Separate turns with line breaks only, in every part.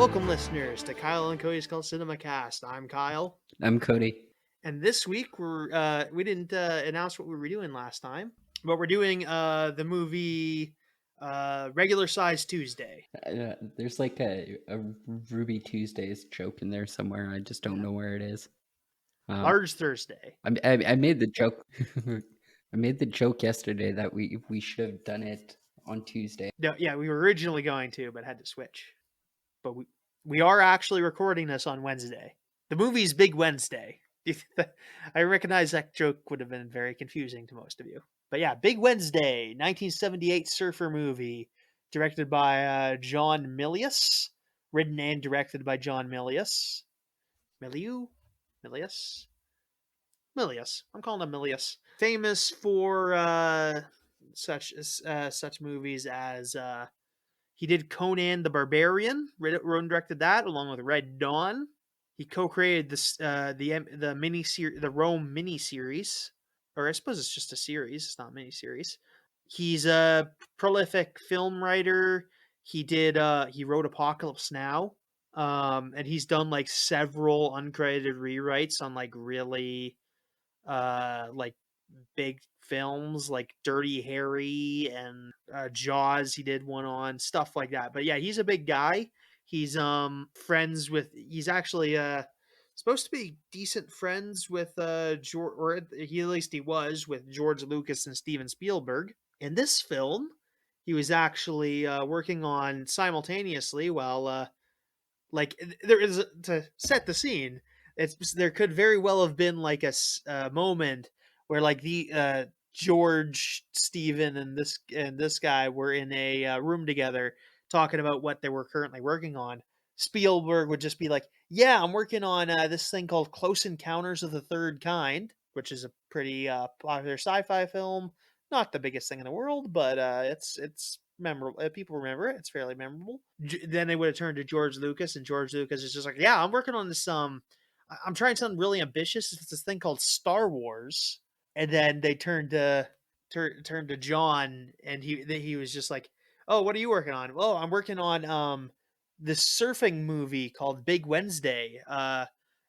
Welcome, listeners, to Kyle and Cody's Cult Cinema Cast. I'm Kyle,
I'm Cody.
and this week we didn't announce what we were doing last time, but we're doing the movie Regular Size Tuesday.
There's like a Ruby Tuesdays joke in there somewhere. I just don't know where it is.
Large Thursday.
I made the joke. I made the joke yesterday that we should have done it on Tuesday.
No, yeah, we were originally going to, but had to switch. But we are actually recording this on Wednesday. The movie's Big Wednesday. I recognize that joke would have been very confusing to most of you. But yeah, Big Wednesday, 1978 surfer movie, directed by John Milius, written and directed by John Milius. Milius? Milius. I'm calling him Milius. Famous for such movies as he did Conan the Barbarian, wrote and directed that, along with Red Dawn. He co-created the Rome miniseries, or I suppose it's just a series. It's not a miniseries. He's a prolific film writer. He wrote Apocalypse Now, and he's done like several uncredited rewrites on like really like big films like Dirty Harry and Jaws. He did one on stuff like that. But yeah, he's a big guy. He's friends with. He's actually supposed to be decent friends with George, or at least he was with George Lucas and Steven Spielberg. In this film, he was actually working on simultaneously while like there is to set the scene. There could very well have been like a moment where like the George, Steven, and this guy were in a room together talking about what they were currently working on. Spielberg would just be like, "Yeah, I'm working on this thing called Close Encounters of the Third Kind, which is a pretty popular sci-fi film. Not the biggest thing in the world, but it's memorable. People remember it. It's fairly memorable." Then they would have turned to George Lucas, and George Lucas is just like, "Yeah, I'm working on this. I'm trying something really ambitious. It's this thing called Star Wars." And then they turned to John, and he was just like, "Oh, what are you working on?" "Well, I'm working on this surfing movie called Big Wednesday.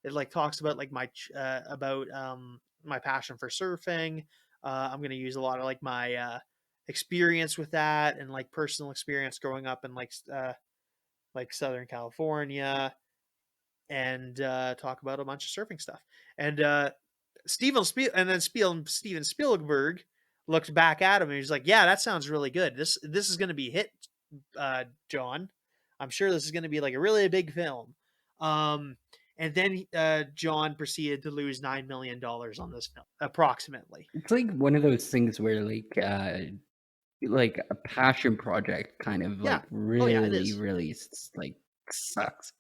It like talks about like my passion for surfing. I'm gonna use a lot of like my experience with that and like personal experience growing up in like Southern California, and talk about a bunch of surfing stuff." And Steven Spielberg looked back at him and he's like, "Yeah, that sounds really good. This is going to be a hit, John. I'm sure this is going to be like a really big film." And then John proceeded to lose $9 million on this film, approximately.
It's like one of those things where like a passion project kind of like really like sucks.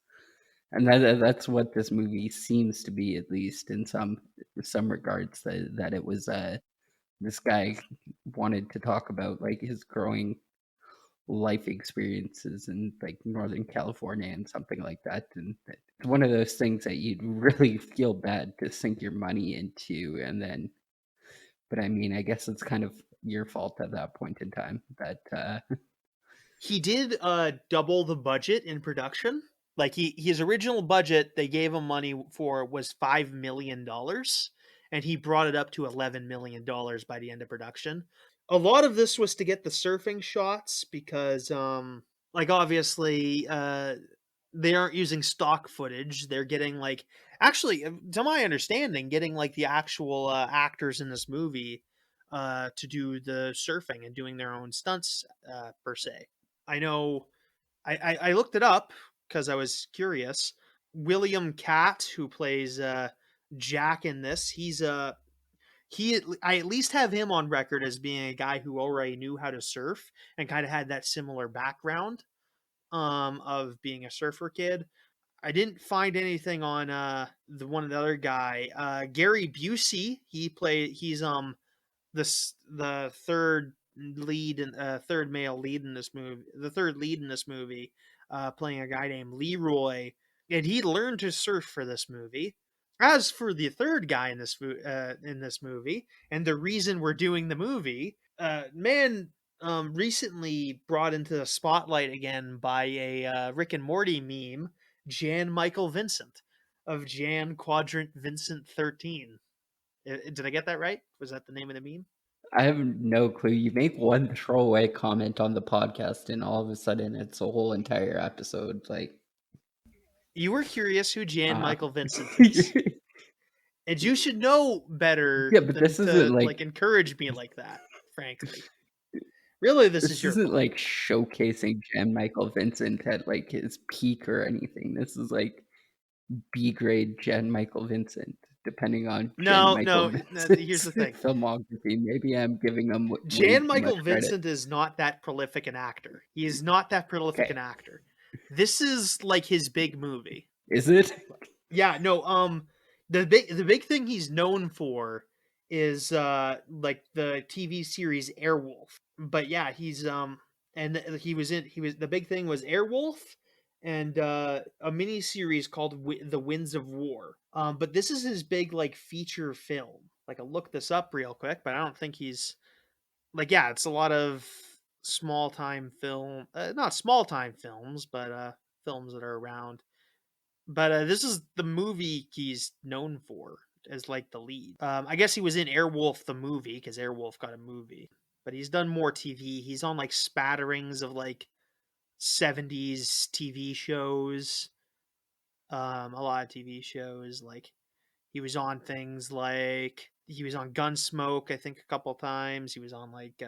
And that's what this movie seems to be, at least in some regards. That it was this guy wanted to talk about like his growing life experiences in like Northern California and something like that. And it's one of those things that you'd really feel bad to sink your money into, and then. But I mean, I guess it's kind of your fault at that point in time. That
he did double the budget in production. Like his original budget they gave him money for was $5 million, and he brought it up to $11 million by the end of production. A lot of this was to get the surfing shots because like obviously they aren't using stock footage. They're getting like, actually, to my understanding, getting like the actual actors in this movie to do the surfing and doing their own stunts per se. I know I looked it up because I was curious. William Catt, who plays Jack in this, I at least have him on record as being a guy who already knew how to surf and kind of had that similar background of being a surfer kid. I didn't find anything on the other guy, Gary Busey. He's the third lead and third male lead in this movie, the third lead in this movie, playing a guy named Leroy, and he learned to surf for this movie. As for the third guy in this movie, and the reason we're doing the movie, man, recently brought into the spotlight again by a Rick and Morty meme, Jan Michael Vincent of Jan Quadrant Vincent 13. Did I get that right? Was that the name of the meme?
I have no clue. You make one throwaway comment on the podcast, and all of a sudden, it's a whole entire episode. Like,
you were curious who Jan Michael Vincent is, and you should know better
but
than
this isn't
to encourage me like that. Frankly, really, this is your
isn't
fault.
like showcasing Jan Michael Vincent at like his peak or anything. This is like B grade Jan Michael Vincent, depending on Jan Michael
No. Here's
Vincent's
the thing.
filmography. Maybe I'm giving him way
Jan
too
Michael
much credit.
Vincent is not that prolific an actor. He is not that prolific an actor. This is like his big movie.
Is it?
Yeah, no, the big thing he's known for is like the TV series Airwolf. But yeah, he's and the big thing was Airwolf and a mini series called The Winds of War. But this is his big like feature film. Like I'll look this up real quick, but I don't think he's like, yeah, it's a lot of small time film, not small time films, but films that are around. But this is the movie he's known for as like the lead. I guess he was in Airwolf the movie because Airwolf got a movie, but he's done more TV. He's on like spatterings of like 70s TV shows. A lot of TV shows. Like he was on things like he was on Gunsmoke, I think, a couple times. He was on like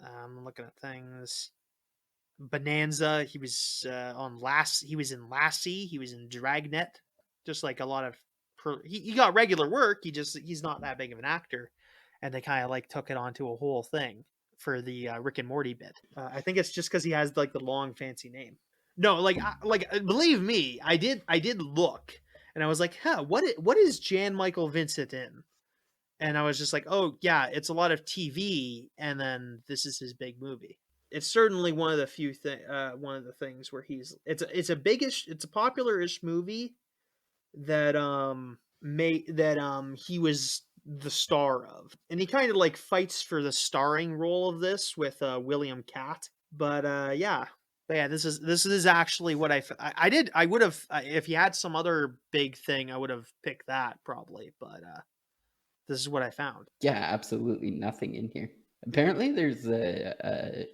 I'm looking at things. Bonanza. He was He was in Lassie. He was in Dragnet. Just like a lot of. He got regular work. He's not that big of an actor, and they kind of like took it onto a whole thing for the Rick and Morty bit. I think it's just because he has like the long fancy name. No, believe me, I did look, and I was like, huh, what is Jan Michael Vincent in? And I was just like, oh yeah, it's a lot of TV, and then this is his big movie. It's certainly one of the one of the things where it's a biggish, it's a popular-ish movie that he was the star of, and he kind of like fights for the starring role of this with William Catt. But yeah, this is actually what I would have if he had some other big thing, I would have picked that probably, but this is what I found.
Yeah, absolutely nothing in here. Apparently, there's a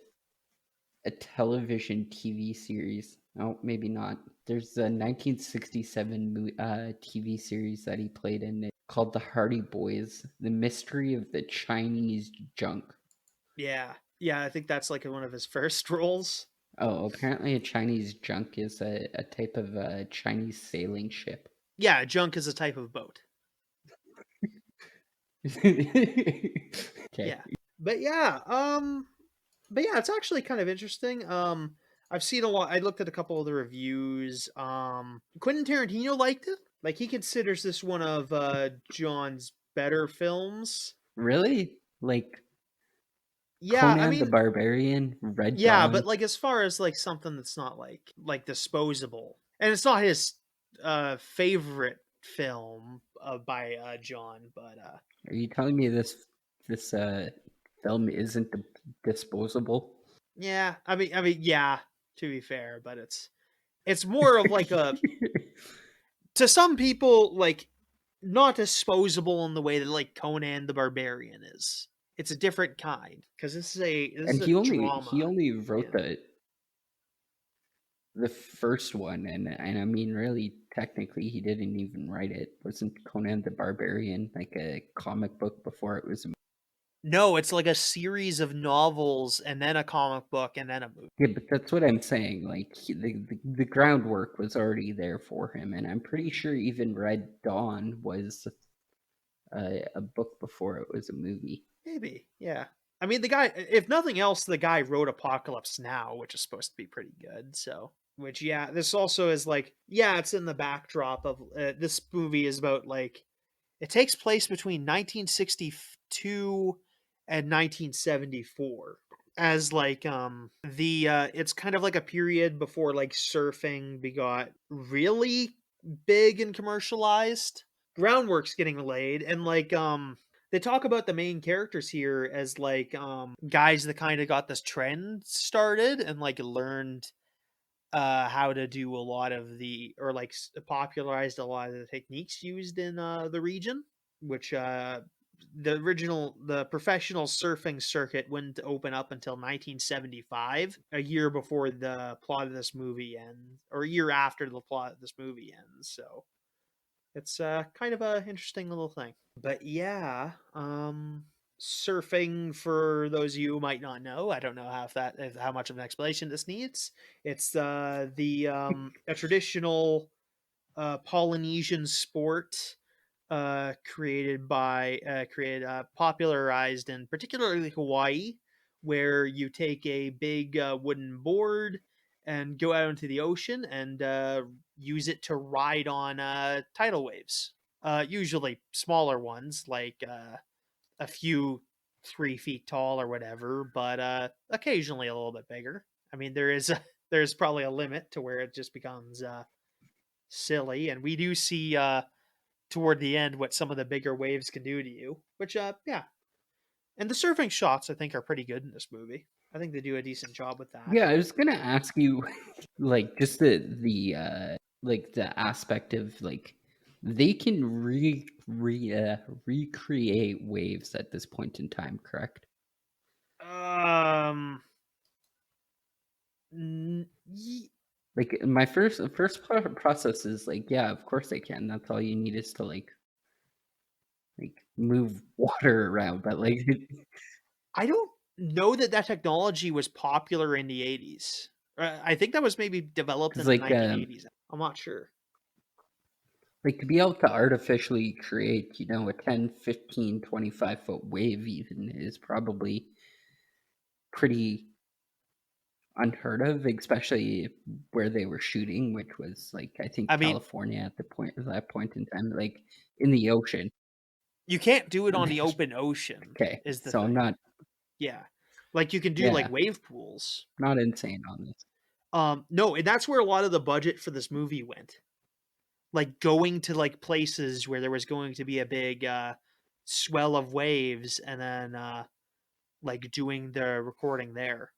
television TV series. Oh, maybe not. There's a 1967 TV series that he played in called The Hardy Boys: The Mystery of the Chinese Junk.
Yeah, I think that's like one of his first roles.
Oh, apparently a Chinese junk is a type of Chinese sailing ship.
Yeah, junk is a type of boat. Okay. Yeah. But yeah, it's actually kind of interesting. I've seen a lot. I looked at a couple of the reviews. Quentin Tarantino liked it. Like he considers this one of John's better films.
Really? Like
yeah,
Conan the Barbarian, Red
yeah,
Dawn.
but like as far as like something that's not like disposable, and it's not his favorite film by John, but
are you telling me this film isn't disposable?
Yeah, I mean, yeah. To be fair, but it's more of like a to some people like not disposable in the way that like Conan the Barbarian is. It's a different kind because this is a drama.
He only wrote the first one, and I mean, really, technically, he didn't even write it. Wasn't Conan the Barbarian like a comic book before it was a movie?
No, it's like a series of novels and then a comic book and then a movie.
Yeah, but that's what I'm saying. Like the groundwork was already there for him, and I'm pretty sure even Red Dawn was a book before it was a movie.
Maybe, yeah. I mean, the guy, if nothing else, the guy wrote Apocalypse Now, which is supposed to be pretty good. So, which, yeah, this also is like, yeah, it's in the backdrop of this movie is about like, it takes place between 1962 and 1974 as like it's kind of like a period before like surfing got really big and commercialized. Groundwork's getting laid, and like they talk about the main characters here as like guys that kind of got this trend started and like learned how to do a lot of the or like popularized a lot of the techniques used in the region, which the professional surfing circuit wouldn't open up until 1975, a year before the plot of this movie ends, or a year after the plot of this movie ends. So it's kind of a interesting little thing. But yeah, surfing, for those of you who might not know, I don't know how much of an explanation this needs. It's a traditional Polynesian sport popularized in particularly Hawaii, where you take a big wooden board and go out into the ocean and use it to ride on tidal waves. Usually smaller ones, like a few 3 feet tall or whatever, but occasionally a little bit bigger. I mean, there's probably a limit to where it just becomes silly, and we do see toward the end what some of the bigger waves can do to you. Which, yeah, and the surfing shots I think are pretty good in this movie. I think they do a decent job with that.
Yeah, I was gonna ask you, like, just the like the aspect of like they can recreate waves at this point in time, correct?
Um,
Like my first process is like, yeah, of course they can. That's all you need is to like move water around. But like,
I don't know that technology was popular in the 80s. I think that was maybe developed in the
like
1980s. I'm not sure.
Like to be able to artificially create, you know, a 10, 15, 25-foot wave even is probably pretty unheard of, especially where they were shooting, which was like I think
I mean,
California at that point in time, like in the ocean.
you can't do it on the open ocean,
Okay,
is the
so I'm
thing.
not,
Yeah. Like you can do like
yeah,
wave pools.
not insane on this.
No, and that's where a lot of the budget for this movie went. Like going to like places where there was going to be a big swell of waves and then like doing the recording there.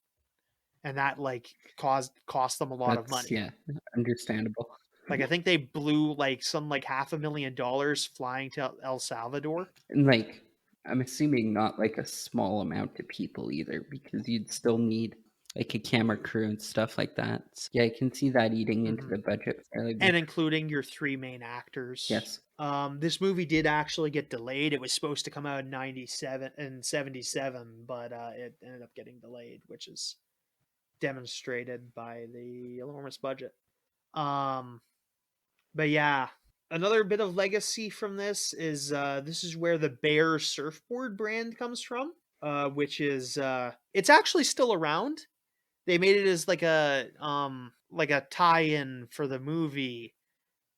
And that like cost them a lot of
That's
money.
yeah, understandable.
Like I think they blew like some like $500,000 flying to El Salvador.
And like I'm assuming not like a small amount of people either, because you'd still need like a camera crew and stuff like that. So, yeah, I can see that eating into the budget fairly
And
much.
including your three main actors.
Yes.
This movie did actually get delayed. It was supposed to come out in 97 and 77, but it ended up getting delayed, which is demonstrated by the enormous budget. Um, but yeah, another bit of legacy from this is where the Bear surfboard brand comes from, which is it's actually still around. They made it as like a tie-in for the movie,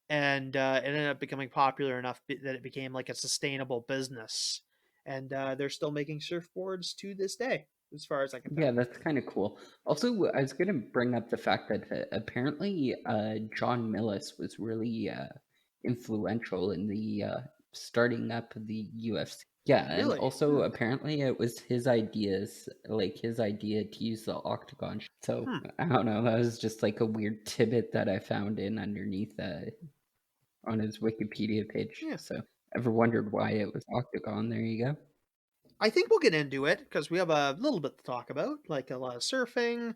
and it ended up becoming popular enough that it became like a sustainable business. And they're still making surfboards to this day, as far as I can
Yeah,
tell.
that's kind of cool. Also, I was going to bring up the fact that apparently John Millis was really influential in the starting up of the UFC. Yeah, and
Really?
also apparently it was his ideas, like his idea to use the octagon. So
Hmm.
I don't know, that was just like a weird tidbit that I found in underneath on his Wikipedia page.
Yeah.
So ever wondered why it was octagon? There you go.
I think we'll get into it because we have a little bit to talk about, like a lot of surfing,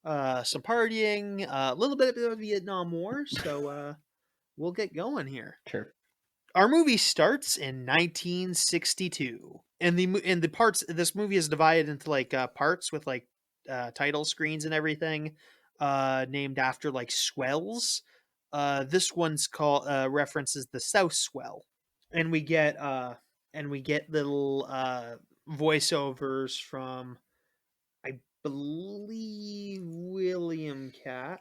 some partying, a little bit of the Vietnam War. So we'll get going here.
Sure.
Our movie starts in 1962, and the parts. This movie is divided into like parts with like title screens and everything, named after like swells. This one's called references the South Swell, and we get little voiceovers from, I believe, William Cat.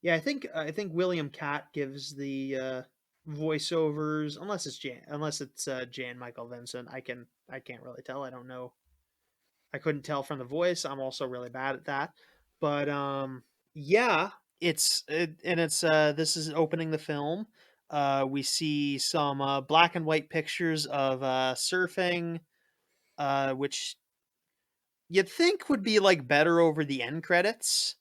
Yeah, I think William Cat gives the voiceovers, unless it's Jan Michael Vincent. I can't really tell. I don't know. I couldn't tell from the voice. I'm also really bad at that. But yeah, it's this is opening the film. We see some black and white pictures of surfing, which you'd think would be like better over the end credits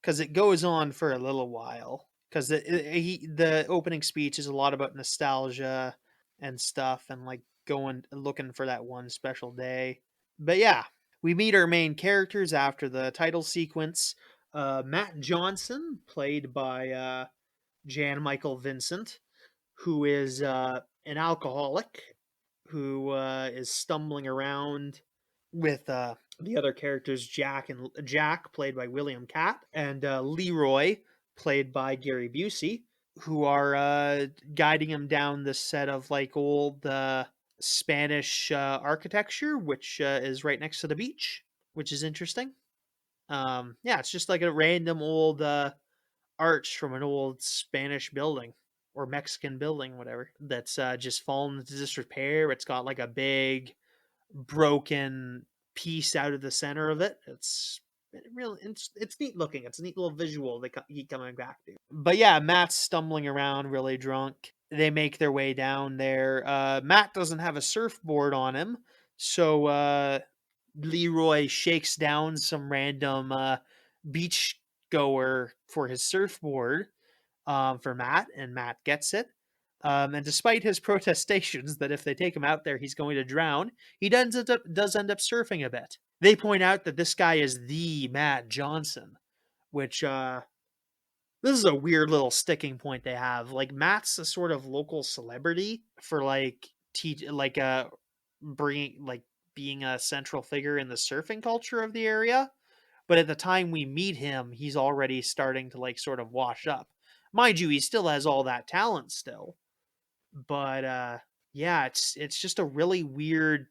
because it goes on for a little while. Because the opening speech is a lot about nostalgia and stuff, and like going looking for that one special day. But yeah, we meet our main characters after the title sequence. Matt Johnson, played by Jan Michael Vincent, who is an alcoholic who is stumbling around with the other characters, Jack, played by William Katt, and Leroy, played by Gary Busey, who are guiding him down this set of like old Spanish architecture, which is right next to the beach, which is interesting. Yeah, it's just like a random old arch from an old Spanish building or Mexican building, whatever, that's just fallen into disrepair. It's got like a big broken piece out of the center of it. It's neat looking. It's a neat little visual they keep coming back to. But yeah, Matt's stumbling around really drunk. They make their way down there. Matt doesn't have a surfboard on him, so Leroy shakes down some random beach goer for his surfboard for Matt, and Matt gets it. And despite his protestations that if they take him out there, he's going to drown, he does end up surfing a bit. They point out that this guy is the Matt Johnson, which this is a weird little sticking point they have. Like Matt's a sort of local celebrity for like bringing like being a central figure in the surfing culture of the area. But at the time we meet him, he's already starting to like sort of wash up. Mind you, he still has all that talent still. But yeah, it's just a really weird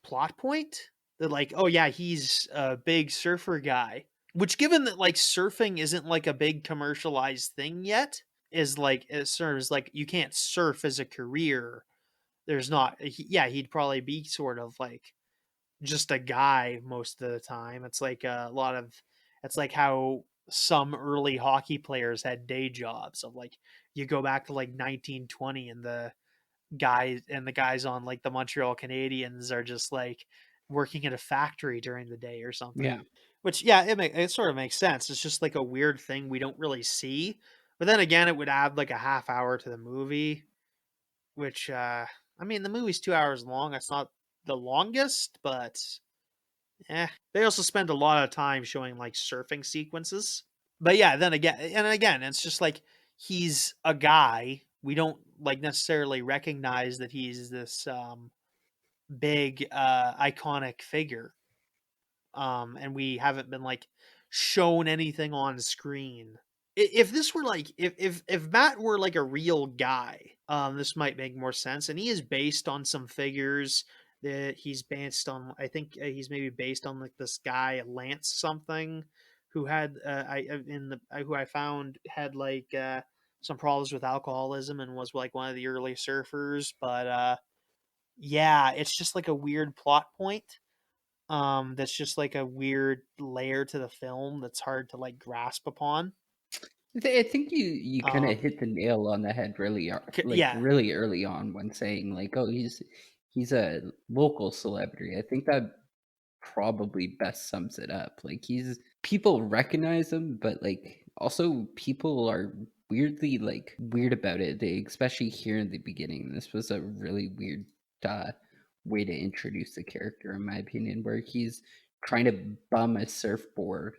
plot point that like, oh yeah, he's a big surfer guy. Which given that like surfing isn't like a big commercialized thing yet, is like as sort of like you can't surf as a career. There's not yeah, he'd probably be sort of like just a guy most of the time. It's like a lot of it's like how some early hockey players had day jobs of like you go back to like 1920 and the guys on like the Montreal Canadiens are just like working at a factory during the day or something.
Yeah.
Which yeah, it sort of makes sense. It's just like a weird thing we don't really see. But then again, it would add like a half hour to the movie, which I mean the movie's 2 hours long. It's not the longest, but they also spend a lot of time showing like surfing sequences. But yeah, then again, it's just like he's a guy. We don't like necessarily recognize that he's this big iconic figure. And we haven't been like shown anything on screen. If this were like if Matt were like a real guy, this might make more sense. And he is based on some figures that he's based on. I think he's maybe based on like this guy Lance something, who had who I found had like some problems with alcoholism and was like one of the early surfers. But yeah, it's just like a weird plot point that's just like a weird layer to the film that's hard to like grasp upon.
I think you kind of hit the nail on the head
Yeah,
really early on when saying like, oh, he's a local celebrity. I think that probably best sums it up. Like people recognize him, but like also people are weirdly like weird about it. They especially here in the beginning. This was a really weird way to introduce the character, in my opinion, where he's trying to bum a surfboard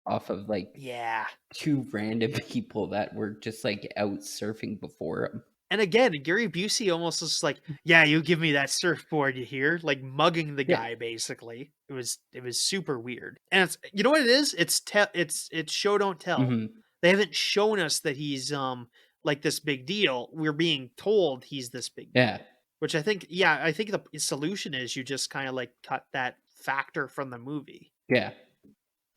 off of like
yeah,
two random people that were just like out surfing before him.
and again, Gary Busey almost was like, "Yeah, you give me that surfboard, you hear?" Like mugging the
Yeah.
guy. Basically, it was super weird. And it's you know what it is? It's show don't tell.
Mm-hmm.
They haven't shown us that he's like this big deal. We're being told he's this big
Yeah.
deal, which I think the solution is you just kind of like cut that factor from the movie.
Yeah.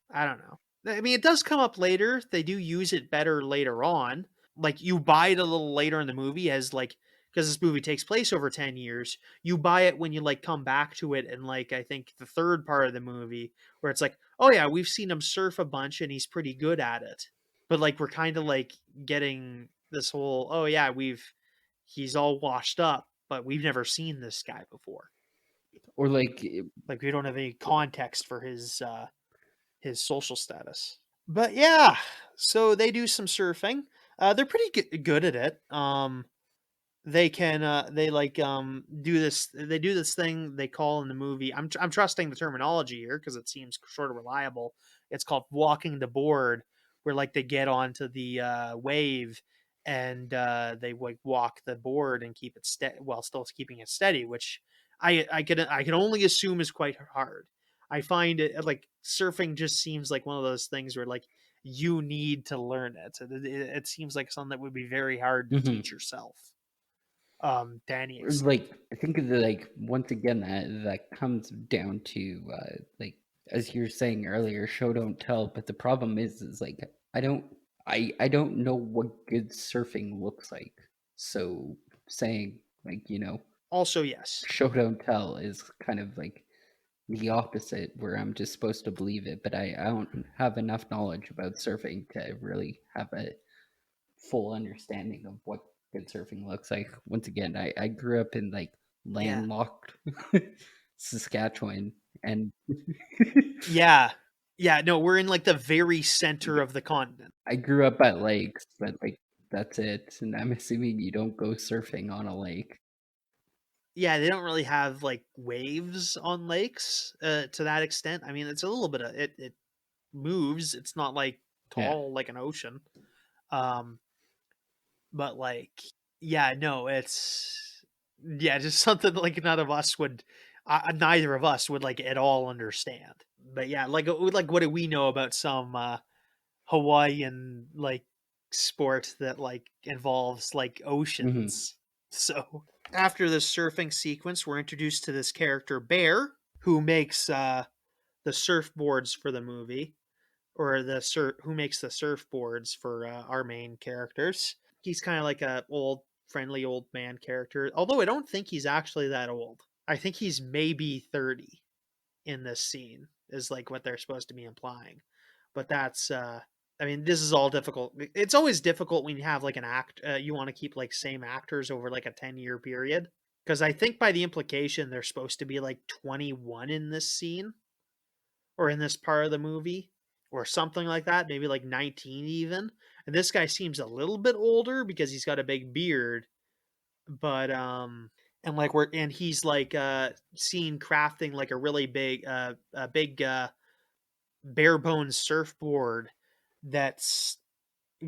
I don't know. I mean, it does come up later. They do use it better later on. Like you buy it a little later in the movie as like because this movie takes place over 10 years. You buy it when you like come back to it and like I think the third part of the movie where it's like, "Oh yeah, we've seen him surf a bunch and he's pretty good at it." But like we're kind of like getting this whole, oh yeah, he's all washed up, but we've never seen this guy before.
Or like
we don't have any context for his social status. But yeah, so they do some surfing. They're pretty good at it. They can they like do this. They do this thing they call in the movie. I'm trusting the terminology here because it seems sort of reliable. It's called walking the board, where like they get onto the wave and they like walk the board and keep it steady while still keeping it steady, which I can only assume is quite hard. I find it like surfing just seems like one of those things where like you need to learn it. It seems like something that would be very hard to teach yourself. To any extent.
Like I think the like once again that comes down to like as you were saying earlier, show don't tell. But the problem is like I don't know what good surfing looks like. So saying like
Also, yes.
show don't tell is kind of like the opposite, where I'm just supposed to believe it, but I don't have enough knowledge about surfing to really have a full understanding of what good surfing looks like. Once again, I grew up in like landlocked Saskatchewan, and
yeah, no, we're in like the very center of the continent.
I grew up at lakes, but like that's it. And I'm assuming you don't go surfing on a lake.
Yeah, they don't really have like waves on lakes to that extent. I mean, it's a little bit of it. It moves. It's not like tall like an ocean. But like, yeah, no, it's just something like none of us would, neither of us would like at all understand. But yeah, like what do we know about some Hawaiian like sport that like involves like oceans? So after the surfing sequence, we're introduced to this character Bear, who makes the surfboards for the movie, or who makes the surfboards for our main characters. He's kind of like a friendly old man character, although I don't think he's actually that old. I think he's maybe 30 in this scene, is like what they're supposed to be implying. But that's I mean, this is all difficult. It's always difficult when you have like an you want to keep like same actors over like a 10-year period, because I think by the implication they're supposed to be like 21 in this scene, or in this part of the movie, or something like that, maybe like 19 even. And this guy seems a little bit older because he's got a big beard, but and he's like seen crafting like a really big a big bare bones surfboard that's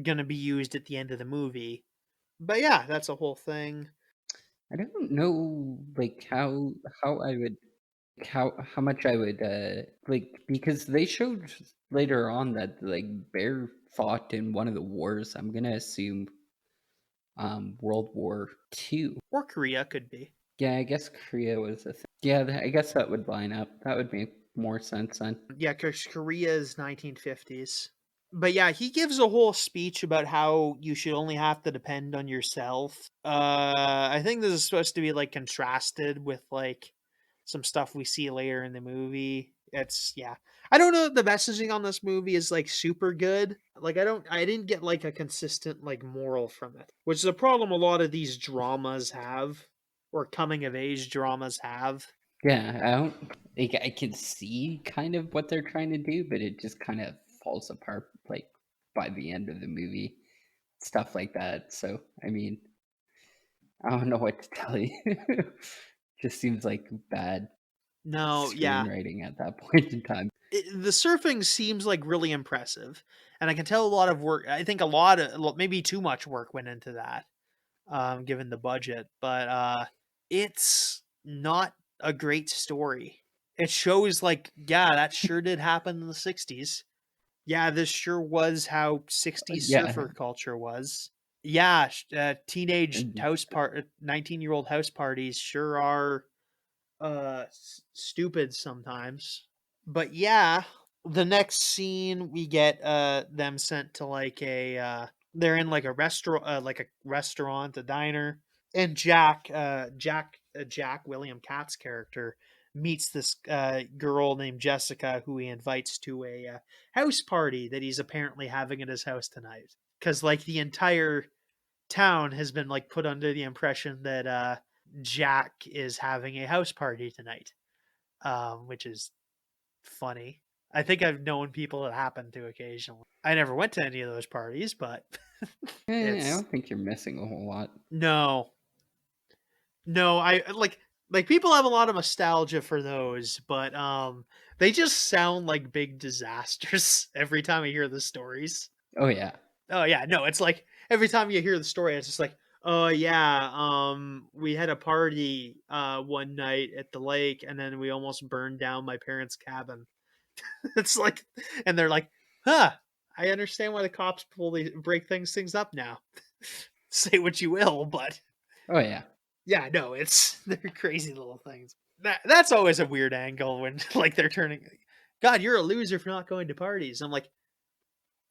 gonna be used at the end of the movie. But yeah, that's a whole thing.
I don't know like how I would how much I would like, because they showed later on that like Bear fought in one of the wars. I'm gonna assume World War II.
Or Korea could be.
Yeah, I guess Korea was a thing. Yeah, I guess that would line up. That would make more sense then.
Yeah, because Korea is 1950s. But yeah, he gives a whole speech about how you should only have to depend on yourself. I think this is supposed to be like contrasted with like some stuff we see later in the movie. It's I don't know if the messaging on this movie is like super good. Like I didn't get like a consistent like moral from it, which is a problem a lot of these dramas have, or coming of age dramas have.
Yeah, I don't like, I can see kind of what they're trying to do, but it just kind of falls apart like by the end of the movie. Stuff like that. So, I mean, I don't know what to tell you. Just seems like bad screenwriting at that point in time.
The surfing seems like really impressive, and I can tell a lot of work. I think a lot of, maybe too much work went into that, given the budget. But it's not a great story. It shows like, yeah, that sure did happen in the '60s. Yeah, this sure was how '60s surfer culture was. Yeah, teenage 19-year-old house parties sure are stupid sometimes. But yeah, the next scene we get them sent to like they're in like a restaurant, a diner, and Jack William Katz's character meets this girl named Jessica, who he invites to a house party that he's apparently having at his house tonight, because like the entire town has been like put under the impression that Jack is having a house party tonight, which is funny. I think I've known people that happen to occasionally. I never went to any of those parties, but
I
it's
don't think you're missing a whole lot.
no, no. I like people have a lot of nostalgia for those, but they just sound like big disasters every time I hear the stories.
Oh yeah.
Oh yeah, no, it's like every time you hear the story, it's just like, oh yeah, we had a party one night at the lake, and then we almost burned down my parents' cabin. It's like, and they're like, huh, I understand why the cops break things up now. Say what you will, but
Oh yeah.
yeah, no, it's they're crazy little things. That's always a weird angle when like they're turning. God, you're a loser for not going to parties. I'm like,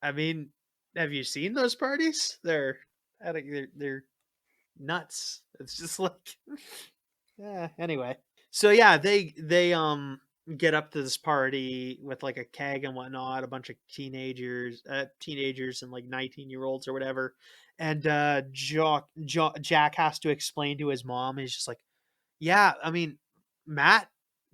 I mean, have you seen those parties? I think they're nuts. It's just like, yeah. Anyway, so yeah, they get up to this party with like a keg and whatnot, a bunch of teenagers and like 19-year-olds or whatever, and Jack has to explain to his mom. He's just like, yeah, I mean, Matt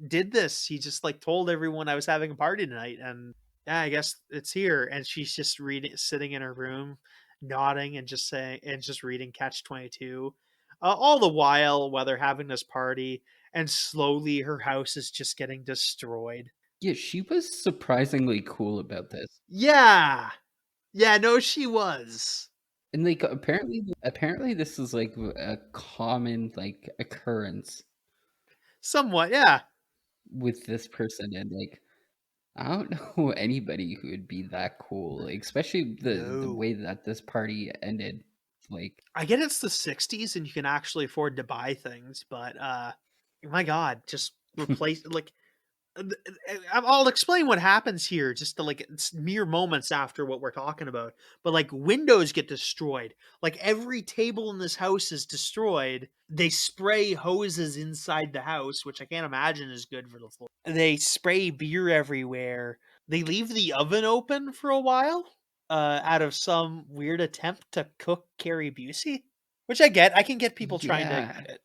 did this. He just like told everyone I was having a party tonight, and yeah, I guess it's here. And she's just sitting in her room, nodding and just saying and just reading Catch 22, all the while they're having this party, and slowly her house is just getting destroyed.
Yeah, she was surprisingly cool about this.
Yeah, yeah, no, she was.
And like apparently this is like a common like occurrence
Somewhat, yeah.
with this person, and like I don't know anybody who would be that cool, like, especially the
No.
way that this party ended. Like,
I get it's the 60s and you can actually afford to buy things, but my god, just replace like I'll explain what happens here just to like it's mere moments after what we're talking about. But like windows get destroyed. Like every table in this house is destroyed. They spray hoses inside the house, which I can't imagine is good for the floor. They spray beer everywhere. They leave the oven open for a while, out of some weird attempt to cook Carrie Busey, which I get. I can get people trying to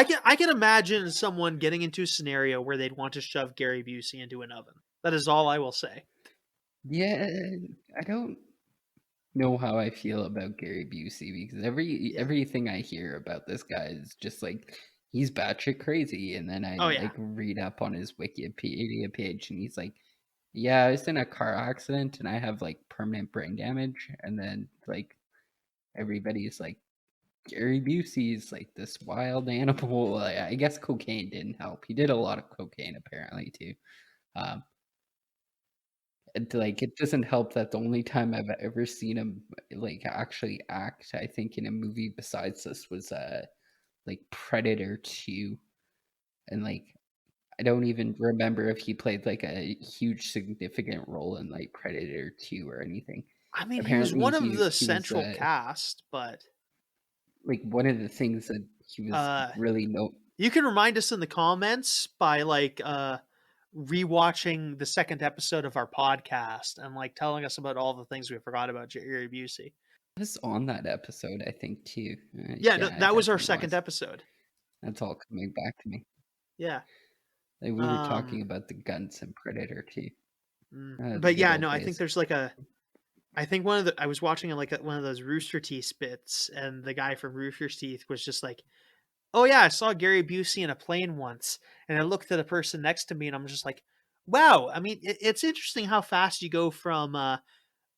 yeah,
I can imagine someone getting into a scenario where they'd want to shove Gary Busey into an oven. That is all I will say.
yeah, I don't know how I feel about Gary Busey because
Yeah.
everything I hear about this guy is just like he's batshit crazy, and then I
Oh yeah.
like read up on his Wikipedia page, and he's like, "Yeah, I was in a car accident, and I have like permanent brain damage," and then like everybody's like, Gary Busey's like this wild animal. I guess cocaine didn't help. He did a lot of cocaine apparently too. Um, and like it doesn't help that the only time I've ever seen him like actually act, I think, in a movie besides this was like Predator 2. And like I don't even remember if he played like a huge significant role in like Predator 2 or anything.
I mean, he was
Apparently
one of the
he was
central cast, but
like one of the things that he was
uh
really no
you can remind us in the comments by like rewatching the second episode of our podcast and like telling us about all the things we forgot about Gary Busey.
was on that episode, I think, too.
Yeah, no,
Yeah, I
that was our
definitely
second
was.
episode.
That's all coming back to me.
Yeah.
Like we were talking
Um
about the guns and Predator too. The
but
good
yeah,
old
no, I think
days.
there's like I think I was watching like one of those Rooster Teeth bits, and the guy from Rooster Teeth was just like, "Oh yeah, I saw Gary Busey in a plane once," and I looked at the person next to me, and I'm just like, "Wow, I mean, it's interesting how fast you go from,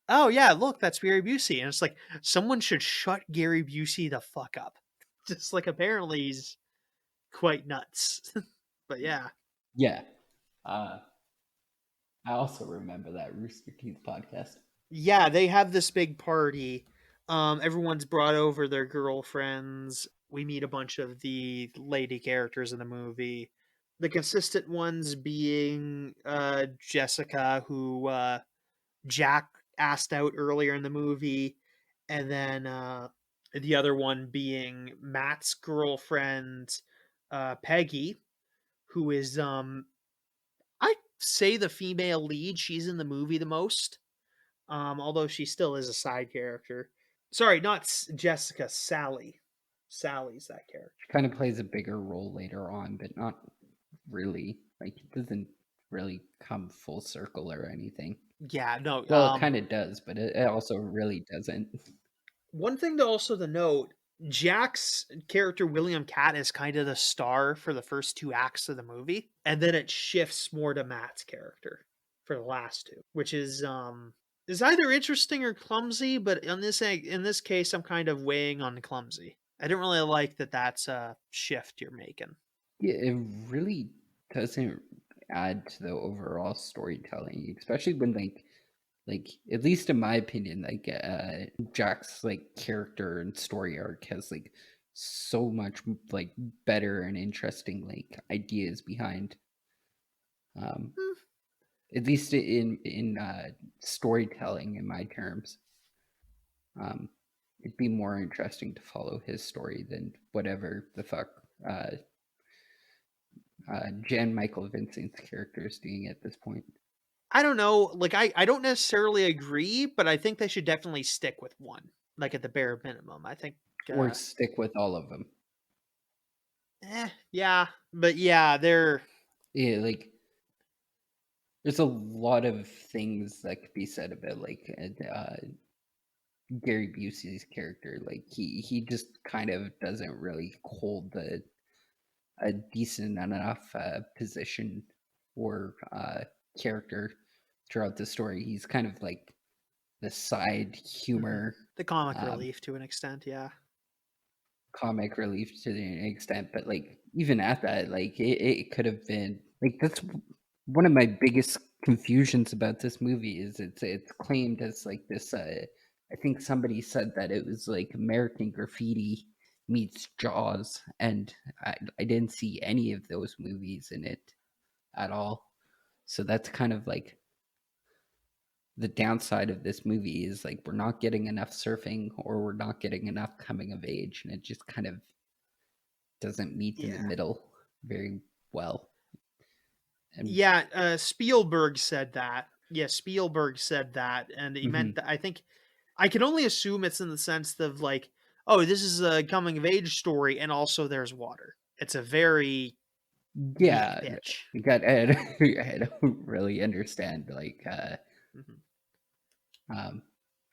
oh yeah, look, that's Gary Busey," and it's like someone should shut Gary Busey the fuck up. Just like apparently he's quite nuts, but yeah.
Yeah. Uh, I also remember that Rooster Teeth podcast.
Yeah, they have this big party. Everyone's brought over their girlfriends. We meet a bunch of the lady characters in the movie. The consistent ones being Jessica, who Jack asked out earlier in the movie, and then the other one being Matt's girlfriend, Peggy, who is I say the female lead. She's in the movie the most, although she still is a side character. Sorry, not Jessica. Sally. Sally's that character.
She kind of plays a bigger role later on, but not really. Like, it doesn't really come full circle or anything.
Yeah, no.
Well, it kind of does, but it also really doesn't.
One thing to note, Jack's character William Katt is kind of the star for the first 2 acts of the movie, and then it shifts more to Matt's character for the last 2, which is either interesting or clumsy. But in this case, I'm kind of weighing on clumsy. I don't really like that. That's a shift you're making.
Yeah, it really doesn't add to the overall storytelling, especially when like at least in my opinion, like Jack's like character and story arc has like so much like better and interesting like ideas behind. At least in storytelling, in my terms, it'd be more interesting to follow his story than whatever the fuck Jan Michael Vincent's character is doing at this point.
I don't know. Like, I don't necessarily agree, but I think they should definitely stick with one, like at the bare minimum. I think,
or stick with all of them.
Yeah, but yeah,
like there's a lot of things that could be said about like Gary Busey's character. Like he just kind of doesn't really hold a decent enough position or character throughout the story. He's kind of like the side humor,
the comic relief to an extent. Yeah,
comic relief to an extent, but like even at that, like it could have been like that's one of my biggest confusions about this movie is it's claimed as like this. I think somebody said that it was like American Graffiti meets Jaws, and I didn't see any of those movies in it at all. So that's kind of like the downside of this movie is like we're not getting enough surfing or we're not getting enough coming of age, and it just kind of doesn't meet in the middle very well.
And Spielberg said that. Yeah, Spielberg said that, and he meant that. I think I can only assume it's in the sense of like, oh, this is a coming of age story, and also there's water. It's a very weak pitch.
I don't really understand like the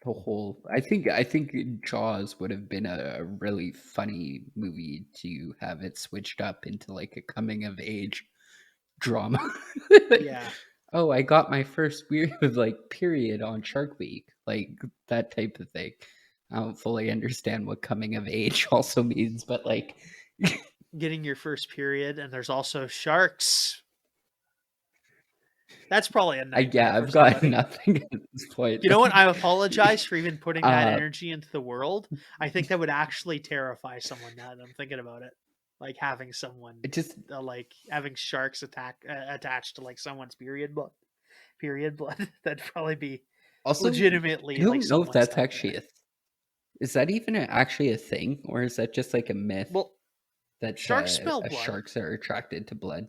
whole. I think Jaws would have been a really funny movie to have it switched up into like a coming of age drama.
Yeah.
Oh, I got my first period on Shark Week, like that type of thing. I don't fully understand what coming of age also means, but like
getting your first period, and there's also sharks. That's probably a nightmare.
I've got nothing at this point.
You know what? I apologize for even putting that energy into the world. I think that would actually terrify someone now that I'm thinking about it. Like having someone, like having sharks attached to like someone's period blood. That'd probably be
also
legitimately.
I don't know if that's actually is that even actually a thing, or is that just like a myth?
Well,
that
sharks smell blood.
Sharks are attracted to blood.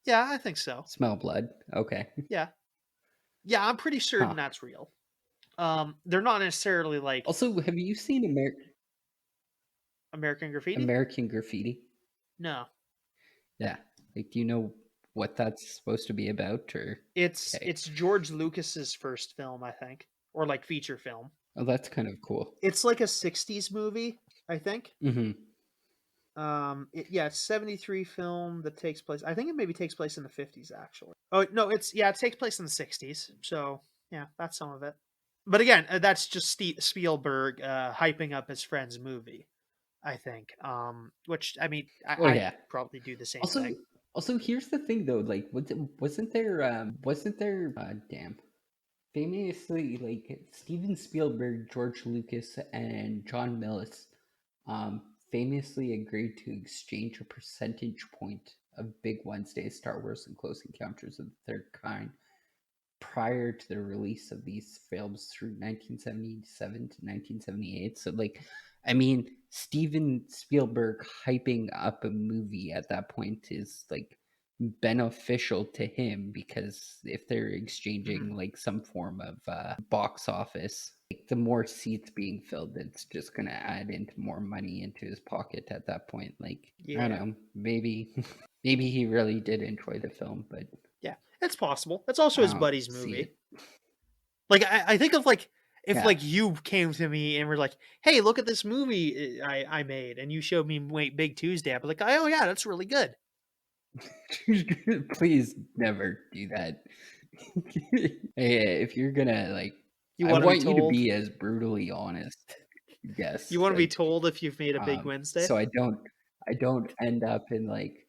Yeah, I think so.
Smell blood. Okay.
Yeah, I'm pretty certain that's real. They're not necessarily like.
Also, have you seen
American Graffiti?
American Graffiti?
No.
Yeah. Like, do you know what that's supposed to be about, or
it's George Lucas's first film, I think, or like feature film.
Oh, that's kind of cool.
It's like a 60s movie, I think. It's 73 film that takes place. I think it maybe takes place in the 50s actually. Oh no, it takes place in the 60s. So yeah, that's some of it. But again, that's just Spielberg hyping up his friend's movie, I think. Which I mean, I'd probably do the same thing.
Also, here's the thing though, like wasn't there famously like Steven Spielberg, George Lucas, and John Milius famously agreed to exchange a percentage point of Big Wednesday, Star Wars, and Close Encounters of the Third Kind prior to the release of these films through 1977 to 1978. So like, I mean, Steven Spielberg hyping up a movie at that point is like beneficial to him, because if they're exchanging like some form of box office like, the more seats being filled, it's just gonna add into more money into his pocket at that point. Like, I don't know, maybe maybe he really did enjoy the film, but
yeah, it's possible. It's also his buddy's movie.
It.
Like I think of like if like you came to me and were like, "Hey, look at this movie I made," and you showed me Big Tuesday, I'd be like, "Oh yeah, that's really good."
Please never do that. If you're gonna like,
I
want you to be as brutally honest. Yes.
You want to be told if you've made a Big Wednesday,
so I don't end up in like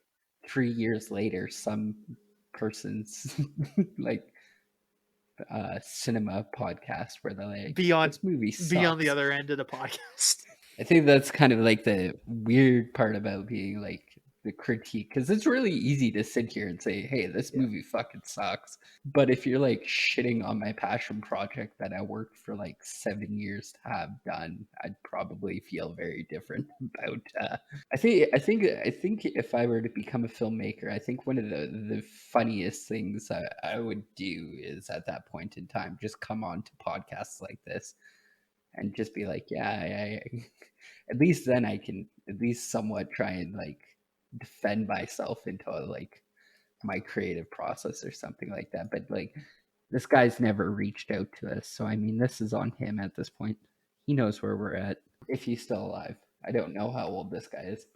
3 years later some person's like cinema podcast where they're like, this movie sucks.
Be on the other end of the podcast.
I think that's kind of like the weird part about being like the critique, because it's really easy to sit here and say, hey, this movie fucking sucks. But if you're like shitting on my passion project that I worked for like 7 years to have done, I'd probably feel very different about I think if I were to become a filmmaker, I think one of the funniest things I would do is at that point in time just come on to podcasts like this and just be like, yeah, at least then I can at least somewhat try and like defend myself into like my creative process or something like that. But like, this guy's never reached out to us, so I mean, this is on him at this point. He knows where we're at, if he's still alive. I don't know how old this guy is.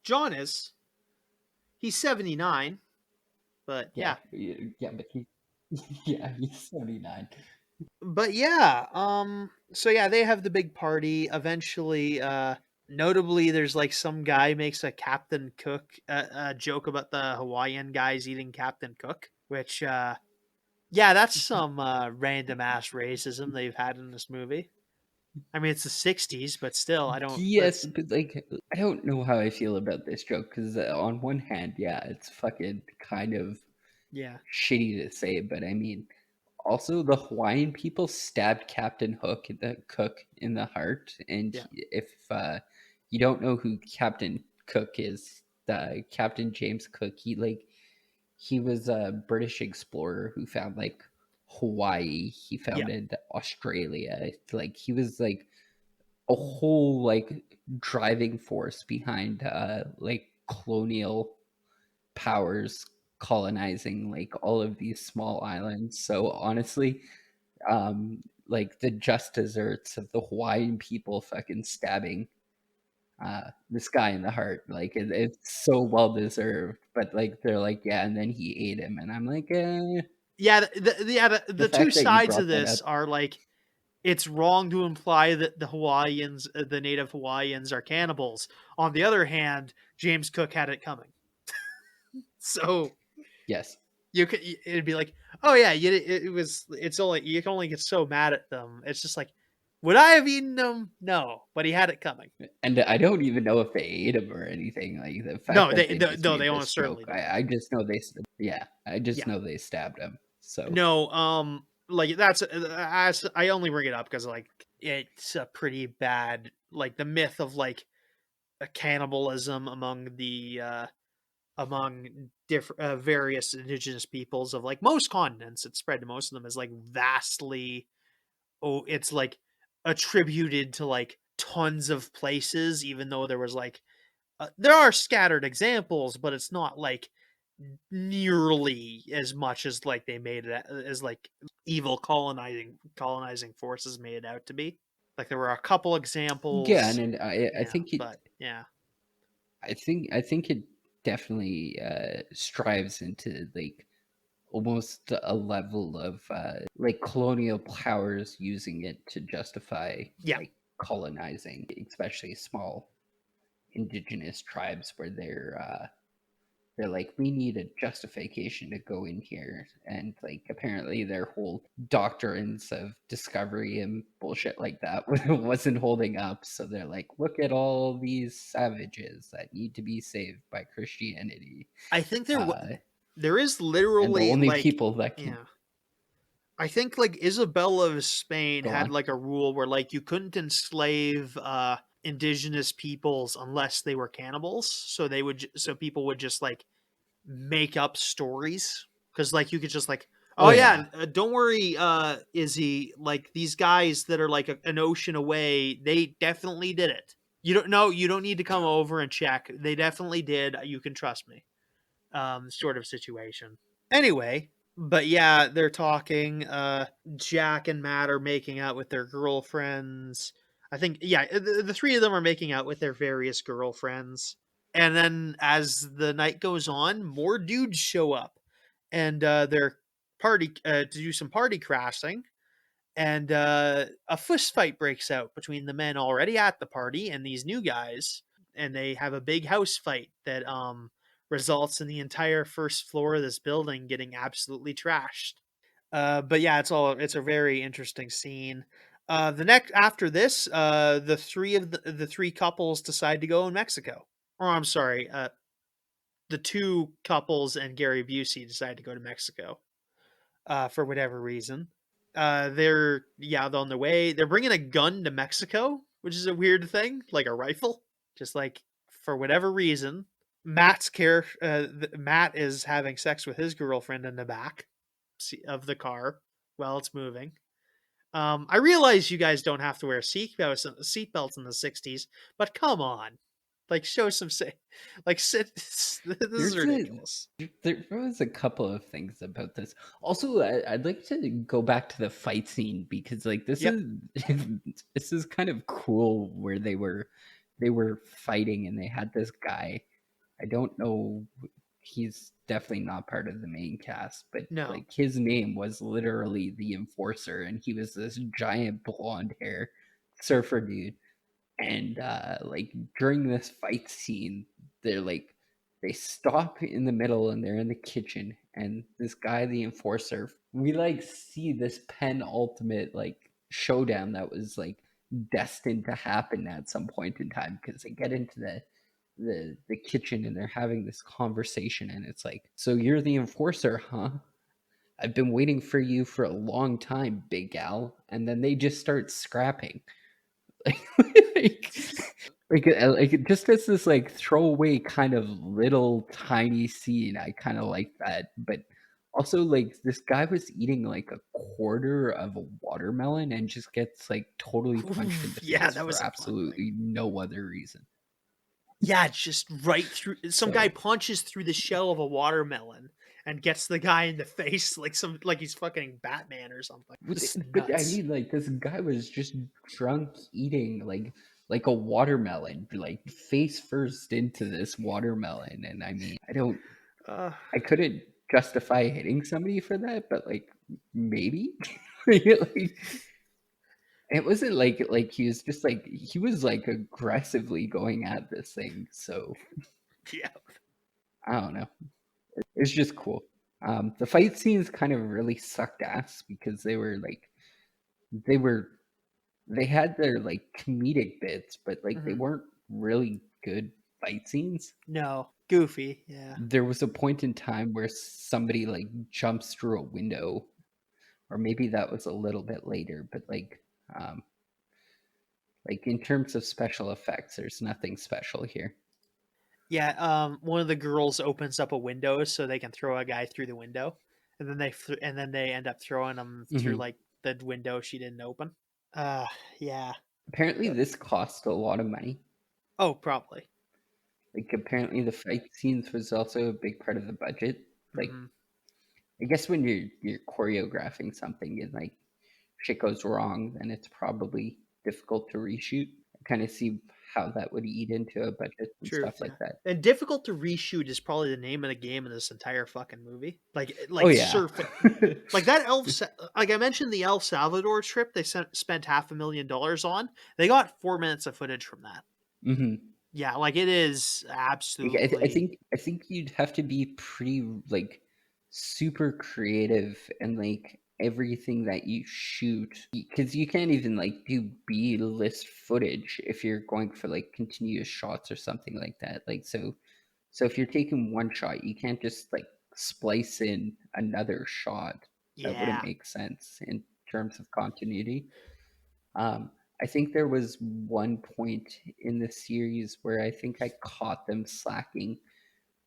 John is. He's 79, but
but he's 79.
But yeah, so yeah, they have the big party. Eventually, notably, there's like some guy makes a Captain Cook a joke about the Hawaiian guys eating Captain Cook, which yeah, that's some random ass racism they've had in this movie. I mean, it's the 60s, but still, I don't.
Yes, but like, I don't know how I feel about this joke, because on one hand, yeah, it's fucking kind of shitty to say, but I mean, also the Hawaiian people stabbed Captain Cook in the heart, and if you don't know who Captain Cook is, Captain James Cook, he was a British explorer who found like Hawaii. He founded Australia. Like, he was like a whole like driving force behind like colonial powers colonizing like all of these small islands. So honestly, like, the just desserts of the Hawaiian people fucking stabbing this guy in the heart, like, it's so well deserved. But like, they're like, yeah, and then he ate him, and I'm like,
yeah, the two sides of this are like, it's wrong to imply that the Hawaiians, the native Hawaiians, are cannibals. On the other hand, James Cook had it coming. So
yes,
it'd be like, oh yeah, it's only, you can only get so mad at them. It's just like, would I have eaten them? No, but he had it coming.
And I don't even know if they ate him or anything. Like, the fact they almost certainly don't. I just know know they stabbed him. So
no, like, that's I only bring it up because like it's a pretty bad, like, the myth of like a cannibalism among the among different various indigenous peoples of like most continents. It's spread to most of them is like vastly, it's like attributed to like tons of places, even though there was like there are scattered examples, but it's not like nearly as much as like they made it as like evil colonizing forces made it out to be. Like, there were a couple examples.
Yeah, and I think it,
but yeah,
I think it definitely strives into like almost a level of like colonial powers using it to justify like colonizing, especially small indigenous tribes where they're like, we need a justification to go in here. And like, apparently their whole doctrines of discovery and bullshit like that wasn't holding up. So they're like, look at all these savages that need to be saved by Christianity.
I think there is literally, and the
only
like,
people that can.
Yeah. I think like Isabella of Spain had like a rule where like you couldn't enslave indigenous peoples unless they were cannibals. So people would just like make up stories, because like you could just like, Oh yeah, don't worry, Izzy. Like these guys that are like an ocean away, they definitely did it. You don't know. You don't need to come over and check. They definitely did. You can trust me. Sort of situation. Anyway, but yeah, they're talking. Jack and Matt are making out with their girlfriends. I think yeah, the three of them are making out with their various girlfriends. And then as the night goes on, more dudes show up, and they're party to do some party crashing. And a fist fight breaks out between the men already at the party and these new guys, and they have a big house fight that results in the entire first floor of this building getting absolutely trashed. But yeah, it's a very interesting scene. The next after this, the three couples decide to go in Mexico. Or I'm sorry, the two couples and Gary Busey decide to go to Mexico for whatever reason. They're on the way. They're bringing a gun to Mexico, which is a weird thing, like a rifle. Just like for whatever reason, Matt is having sex with his girlfriend in the back of the car while it's moving. I realize you guys don't have to wear seatbelts in the '60s, but come on, like show some say, like sit. This is ridiculous.
There was a couple of things about this. Also, I'd like to go back to the fight scene because like this is this is kind of cool where they were fighting and they had this guy. I don't know, he's definitely not part of the main cast, but like his name was literally the Enforcer, and he was this giant blonde hair surfer dude. And like during this fight scene, they're like they stop in the middle and they're in the kitchen, and this guy, the Enforcer, we like see this penultimate like showdown that was like destined to happen at some point in time, because they get into the kitchen and they're having this conversation, and it's like, so you're the Enforcer, huh? I've been waiting for you for a long time, big gal. And then they just start scrapping. Like just as this like throwaway kind of little tiny scene, I kind of like that. But also, like, this guy was eating like a quarter of a watermelon and just gets like totally punched in the face
that was
for absolutely no other reason.
Yeah, just right through. Some guy punches through the shell of a watermelon and gets the guy in the face like he's fucking Batman or something.
But I mean, like, this guy was just drunk eating like a watermelon, like face first into this watermelon. And I mean, I couldn't justify hitting somebody for that, but like maybe like, it wasn't like he was just like, he was like aggressively going at this thing. So
yeah,
I don't know. It's just cool. The fight scenes kind of really sucked ass because they were like they had their like comedic bits, but like they weren't really good fight scenes.
No, goofy. Yeah.
There was a point in time where somebody like jumps through a window, or maybe that was a little bit later, but like in terms of special effects, there's nothing special here.
Yeah, one of the girls opens up a window so they can throw a guy through the window, and then they end up throwing him through like the window she didn't open. Yeah.
Apparently, this cost a lot of money.
Oh, probably.
Like, apparently, the fight scenes was also a big part of the budget. Like, I guess when you're choreographing something and like shit goes wrong, then it's probably difficult to reshoot. I kind of see how that would eat into a budget and stuff like that.
And difficult to reshoot is probably the name of the game in this entire fucking movie. Like surfing, like that like I mentioned, the El Salvador trip they spent $500,000 on. They got 4 minutes of footage from that. Yeah, like it is absolutely.
Like, I think you'd have to be pretty like super creative and like everything that you shoot, because you can't even like do B-list footage if you're going for like continuous shots or something like that. Like, so if you're taking one shot, you can't just like splice in another shot. That wouldn't make sense in terms of continuity. I think there was one point in the series where I think I caught them slacking,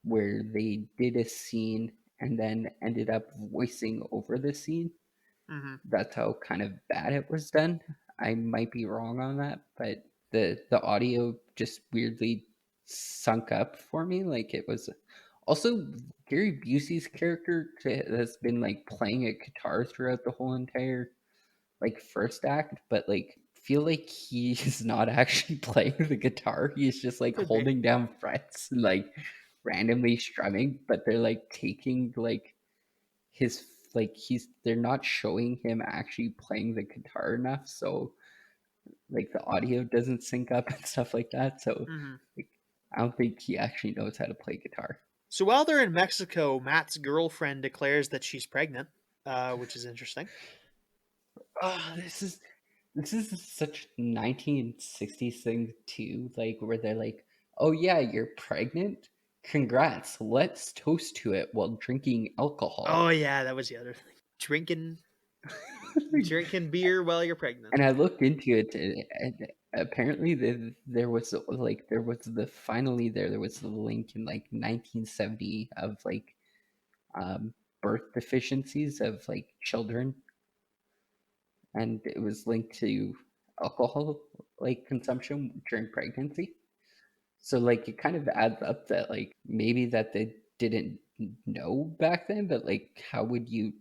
where they did a scene and then ended up voicing over the scene.
Mm-hmm.
That's how kind of bad it was done. I might be wrong on that, but the audio just weirdly sunk up for me. Like it was also Gary Busey's character has been like playing a guitar throughout the whole entire like first act, but like feel like he's not actually playing the guitar. He's just like
Could be.
holding down frets and like randomly strumming, but they're like taking like his like they're not showing him actually playing the guitar enough, so like the audio doesn't sync up and stuff like that. So
Mm-hmm.
like, I don't think he actually knows how to play guitar.
So while they're in Mexico, Matt's girlfriend declares that she's pregnant, which is interesting.
Oh, this is such 1960s thing too, like where they're like, "Oh yeah, you're pregnant. Congrats. Let's toast to it while drinking alcohol."
Oh yeah, that was the other thing. Drinking beer while you're pregnant.
And I looked into it, and apparently there was like there was the finally there was the link in like 1970 of like um, birth deficiencies of like children, and it was linked to alcohol like consumption during pregnancy. So like it kind of adds up that like maybe that they didn't know back then, but like how would you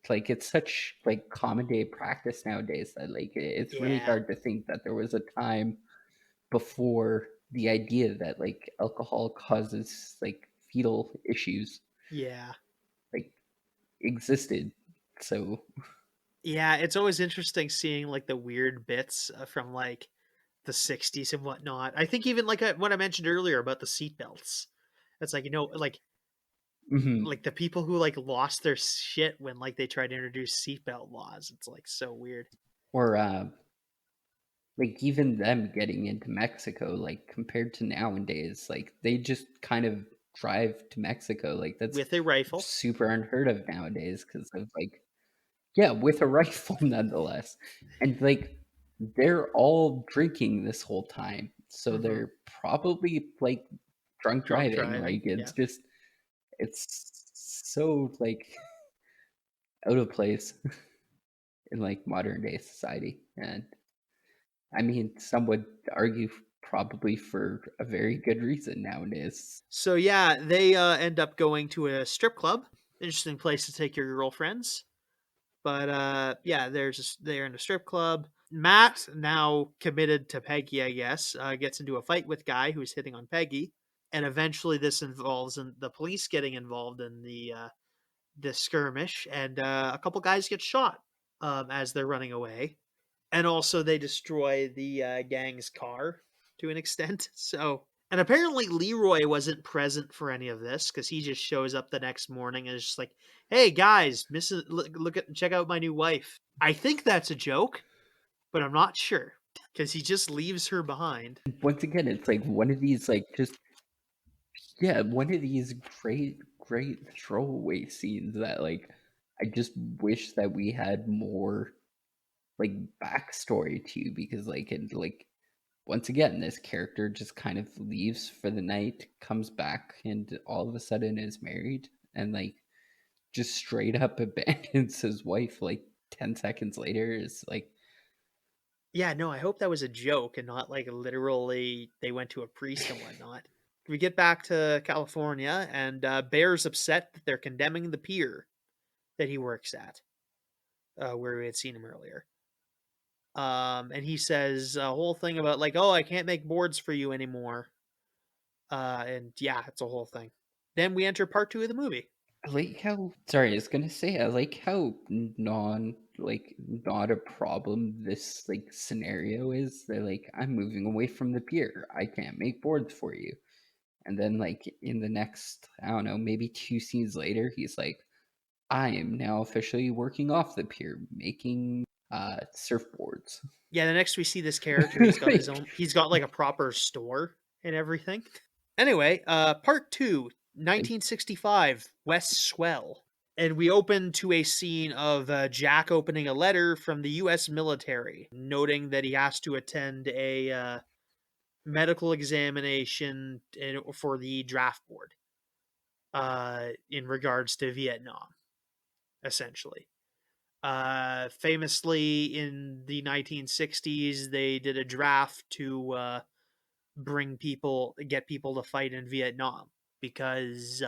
like it's such like common day practice nowadays that like it's really
Yeah,
hard to think that there was a time before the idea that like alcohol causes like fetal issues
yeah,
like existed. So
yeah. It's always interesting seeing like the weird bits from like the '60s and whatnot. I think even like what I mentioned earlier about the seatbelts. It's like
mhm.
like the people who like lost their shit when like they tried to introduce seatbelt laws. It's like so weird.
Or like even them getting into Mexico, like compared to nowadays, like they just kind of drive to Mexico. Like that's
With a rifle.
super unheard of nowadays because of like yeah, with a rifle nonetheless. And like they're all drinking this whole time. So
Mm-hmm.
they're probably like drunk
Drunk
driving.
driving.
Like
Yeah.
it's so like out of place in like modern day society. And I mean, some would argue probably for a very good reason nowadays.
So yeah, they end up going to a strip club. Interesting place to take your girlfriends. But yeah, they're in a strip club. Matt, now committed to Peggy, I guess, gets into a fight with Guy who's hitting on Peggy, and eventually this involves in the police getting involved in the skirmish, and a couple guys get shot as they're running away, and also they destroy the gang's car to an extent. So, and apparently Leroy wasn't present for any of this because he just shows up the next morning and is just like, "Hey guys, look at check out my new wife." I think that's a joke, but I'm not sure because he just leaves her behind.
Once again, it's like one of these like just yeah, one of these great throwaway scenes that like I just wish that we had more like backstory to because like it like once again this character just kind of leaves for the night, comes back and all of a sudden is married and like just straight up abandons his wife like 10 seconds later is like
Yeah, no, I hope that was a joke and not like literally they went to a priest and whatnot. We get back to California, and Bear's upset that they're condemning the pier that he works at, where we had seen him earlier. And he says a whole thing about like, "Oh, I can't make boards for you anymore." And yeah, it's a whole thing. Then we enter part two of the movie.
I like how sorry, I was gonna say I like how not a problem this like scenario is. They're like, I'm moving away from the pier. I can't make boards for you. And then like in the next, I don't know, maybe two scenes later, he's like, I am now officially working off the pier, making surfboards.
Yeah, the next we see this character, he's got his
Like,
own. He's got like a proper store and everything. Anyway, part two,
like
1965, West Swell. And we open to a scene of Jack opening a letter from the U.S. military, noting that he has to attend a medical examination for the draft board. in regards to Vietnam, essentially. Famously, in the 1960s, they did a draft to get people to fight in Vietnam because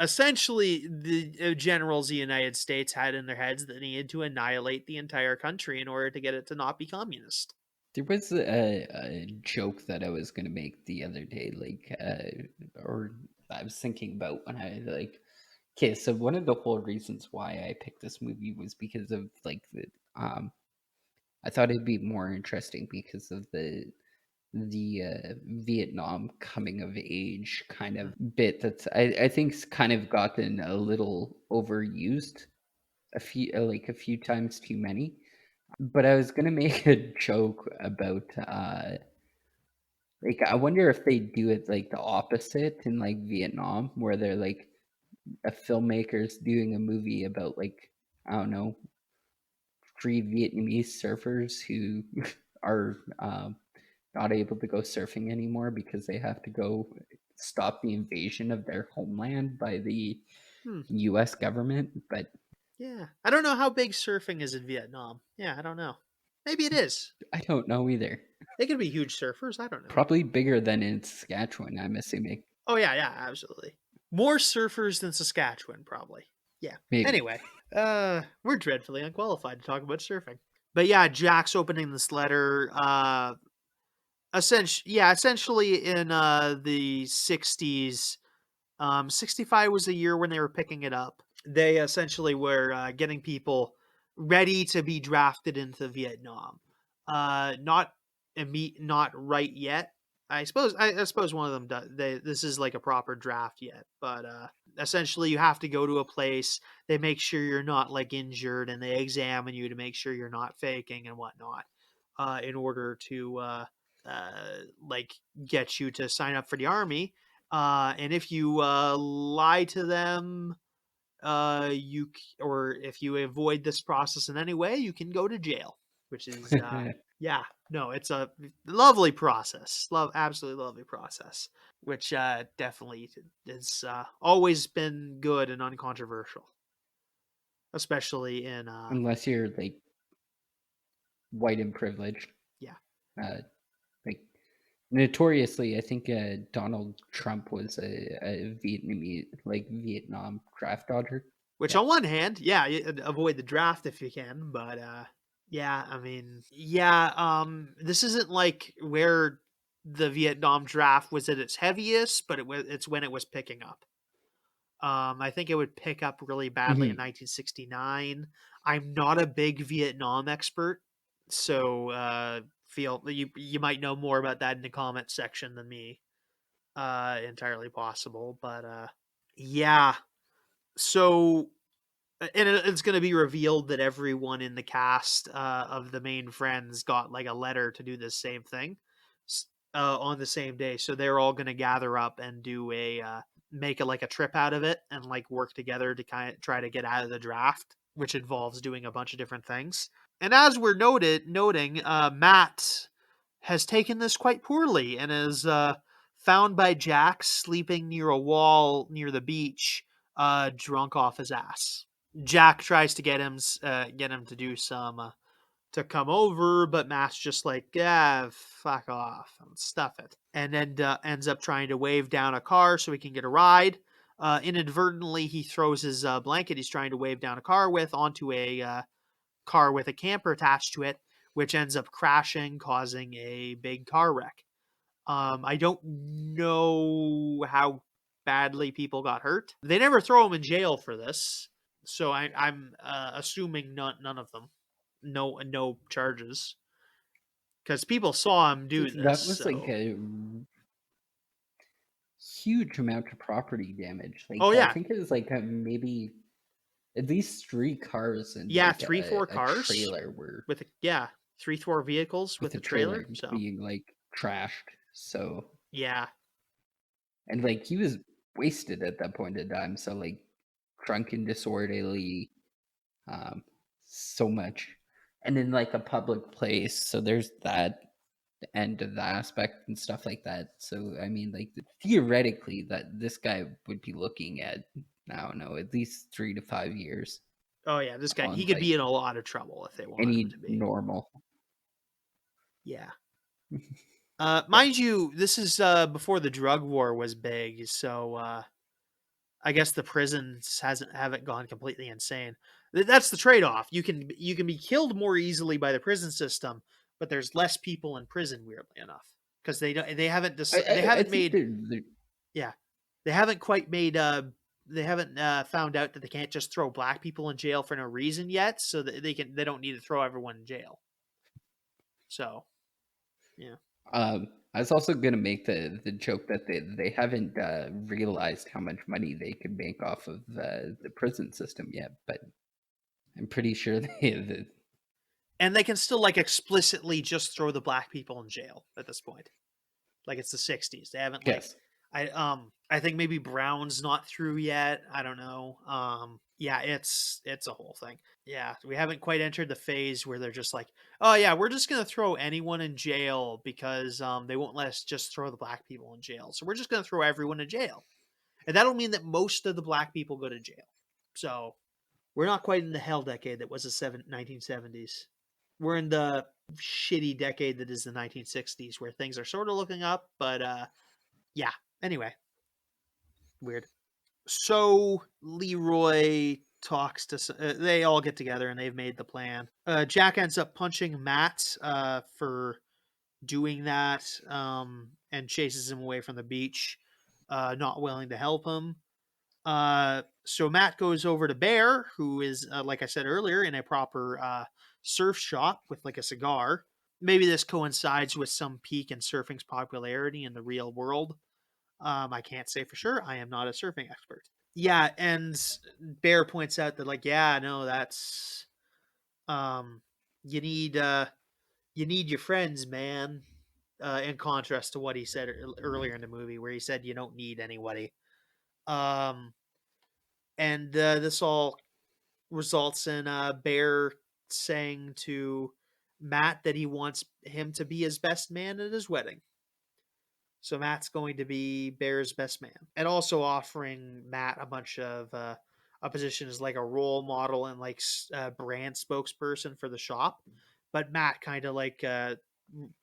essentially the generals of the United States had in their heads that they needed to annihilate the entire country in order to get it to not be communist.
There was a joke that I was going to make the other day, or I was thinking about when I okay, so one of the whole reasons why I picked this movie was because of I thought it'd be more interesting because of the Vietnam coming of age kind of bit that's I think's kind of gotten a little overused a few times too many. But I was gonna make a joke about I wonder if they do it like the opposite in like Vietnam, where they're like a filmmaker's doing a movie about I don't know, free Vietnamese surfers who are not able to go surfing anymore because they have to go stop the invasion of their homeland by the U.S. government. But
yeah, I don't know how big surfing is in Vietnam. Yeah, I don't know. Maybe it is.
I don't know either.
They could be huge surfers. I don't know.
Probably bigger than in Saskatchewan, I'm assuming.
Oh yeah, yeah, absolutely. More surfers than Saskatchewan, probably. Yeah.
Maybe.
Anyway, we're dreadfully unqualified to talk about surfing. But yeah, Jack's opening this letter. Essentially in the 60s. 65 was the year when they were picking it up. They essentially were getting people ready to be drafted into Vietnam. Not right yet. I suppose one of them does. This is like a proper draft yet, but essentially you have to go to a place. They make sure you're not like injured, and they examine you to make sure you're not faking and whatnot, in order to like get you to sign up for the army. And if you lie to them, or if you avoid this process in any way, you can go to jail, which is yeah, no, it's a lovely process, absolutely lovely process, which definitely has always been good and uncontroversial, especially in
unless you're like white and privileged.
Yeah,
like notoriously, I think Donald Trump was a Vietnamese Vietnam draft dodger.
Which on one hand, yeah, avoid the draft if you can, but yeah, I mean, yeah, this isn't like where the Vietnam draft was at its heaviest, but it's when it was picking up. I think it would pick up really badly in 1969. I'm not a big Vietnam expert, so feel you might know more about that in the comment section than me. Entirely possible, but yeah. So, and it's going to be revealed that everyone in the cast of the main friends got like a letter to do the same thing on the same day. So they're all going to gather up and do make a trip out of it and like work together to kind of try to get out of the draft, which involves doing a bunch of different things. And as we're noting, Matt has taken this quite poorly and is found by Jack sleeping near a wall near the beach, drunk off his ass. Jack tries to get him to do some to come over, but Matt's just like, yeah, fuck off and stuff it, and then ends up trying to wave down a car so he can get a ride. Inadvertently, he throws his blanket he's trying to wave down a car with onto a car with a camper attached to it, which ends up crashing, causing a big car wreck. I don't know how badly people got hurt. They never throw him in jail for this, so I'm assuming none of them, no charges, because people saw him do this.
That was
so.
like a huge amount of property damage.
Oh yeah,
I think it was like maybe at least 3 cars and
4 cars,
a trailer were
with 3-4 vehicles with the trailer, so
being like trashed. So
yeah,
and like he was wasted at that point in time, so like drunk and disorderly, so much, and in like a public place. So there's that. end of the aspect and stuff like that. So I mean, like theoretically, that this guy would be looking at, I don't know, at least 3 to 5 years.
Oh yeah, this guy, he
On
could
like
be in a lot of trouble if they want him
any
to be.
normal.
Yeah.
Yeah.
Mind you, this is before the drug war was big, so I guess the prisons haven't gone completely insane. That's the trade-off. You can be killed more easily by the prison system, but there's less people in prison, weirdly enough, because they haven't they
I
haven't
think
made
they're
yeah, they haven't quite made they haven't found out that they can't just throw black people in jail for no reason yet, so that they don't need to throw everyone in jail. So yeah.
I was also gonna make the joke that they haven't realized how much money they could make off of the prison system yet, but I'm pretty sure
And they can still like explicitly just throw the black people in jail at this point. Like it's the 60s. They haven't like
yes.
I think maybe Brown's not through yet. I don't know. Yeah, it's a whole thing. Yeah, we haven't quite entered the phase where they're just like, "Oh yeah, we're just going to throw anyone in jail because they won't let us just throw the black people in jail. So we're just going to throw everyone in jail." And that'll mean that most of the black people go to jail. So, we're not quite in the hell decade that was the 1970s. We're in the shitty decade that is the 1960s, where things are sort of looking up, but yeah. Anyway, weird. So Leroy talks to. They all get together and they've made the plan. Jack ends up punching Matt for doing that, and chases him away from the beach, not willing to help him. So Matt goes over to Bear, who is, like I said earlier, in a proper surf shop with like a cigar. Maybe this coincides with some peak in surfing's popularity in the real world. I can't say for sure. I am not a surfing expert. Yeah, and Bear points out that like, yeah, no, that's um, you need your friends, man. In contrast to what he said earlier in the movie, where he said you don't need anybody. Um, and this all results in Bear saying to Matt that he wants him to be his best man at his wedding. So Matt's going to be Bear's best man, and also offering Matt a bunch of a position as like a role model and like brand spokesperson for the shop. But Matt kind of like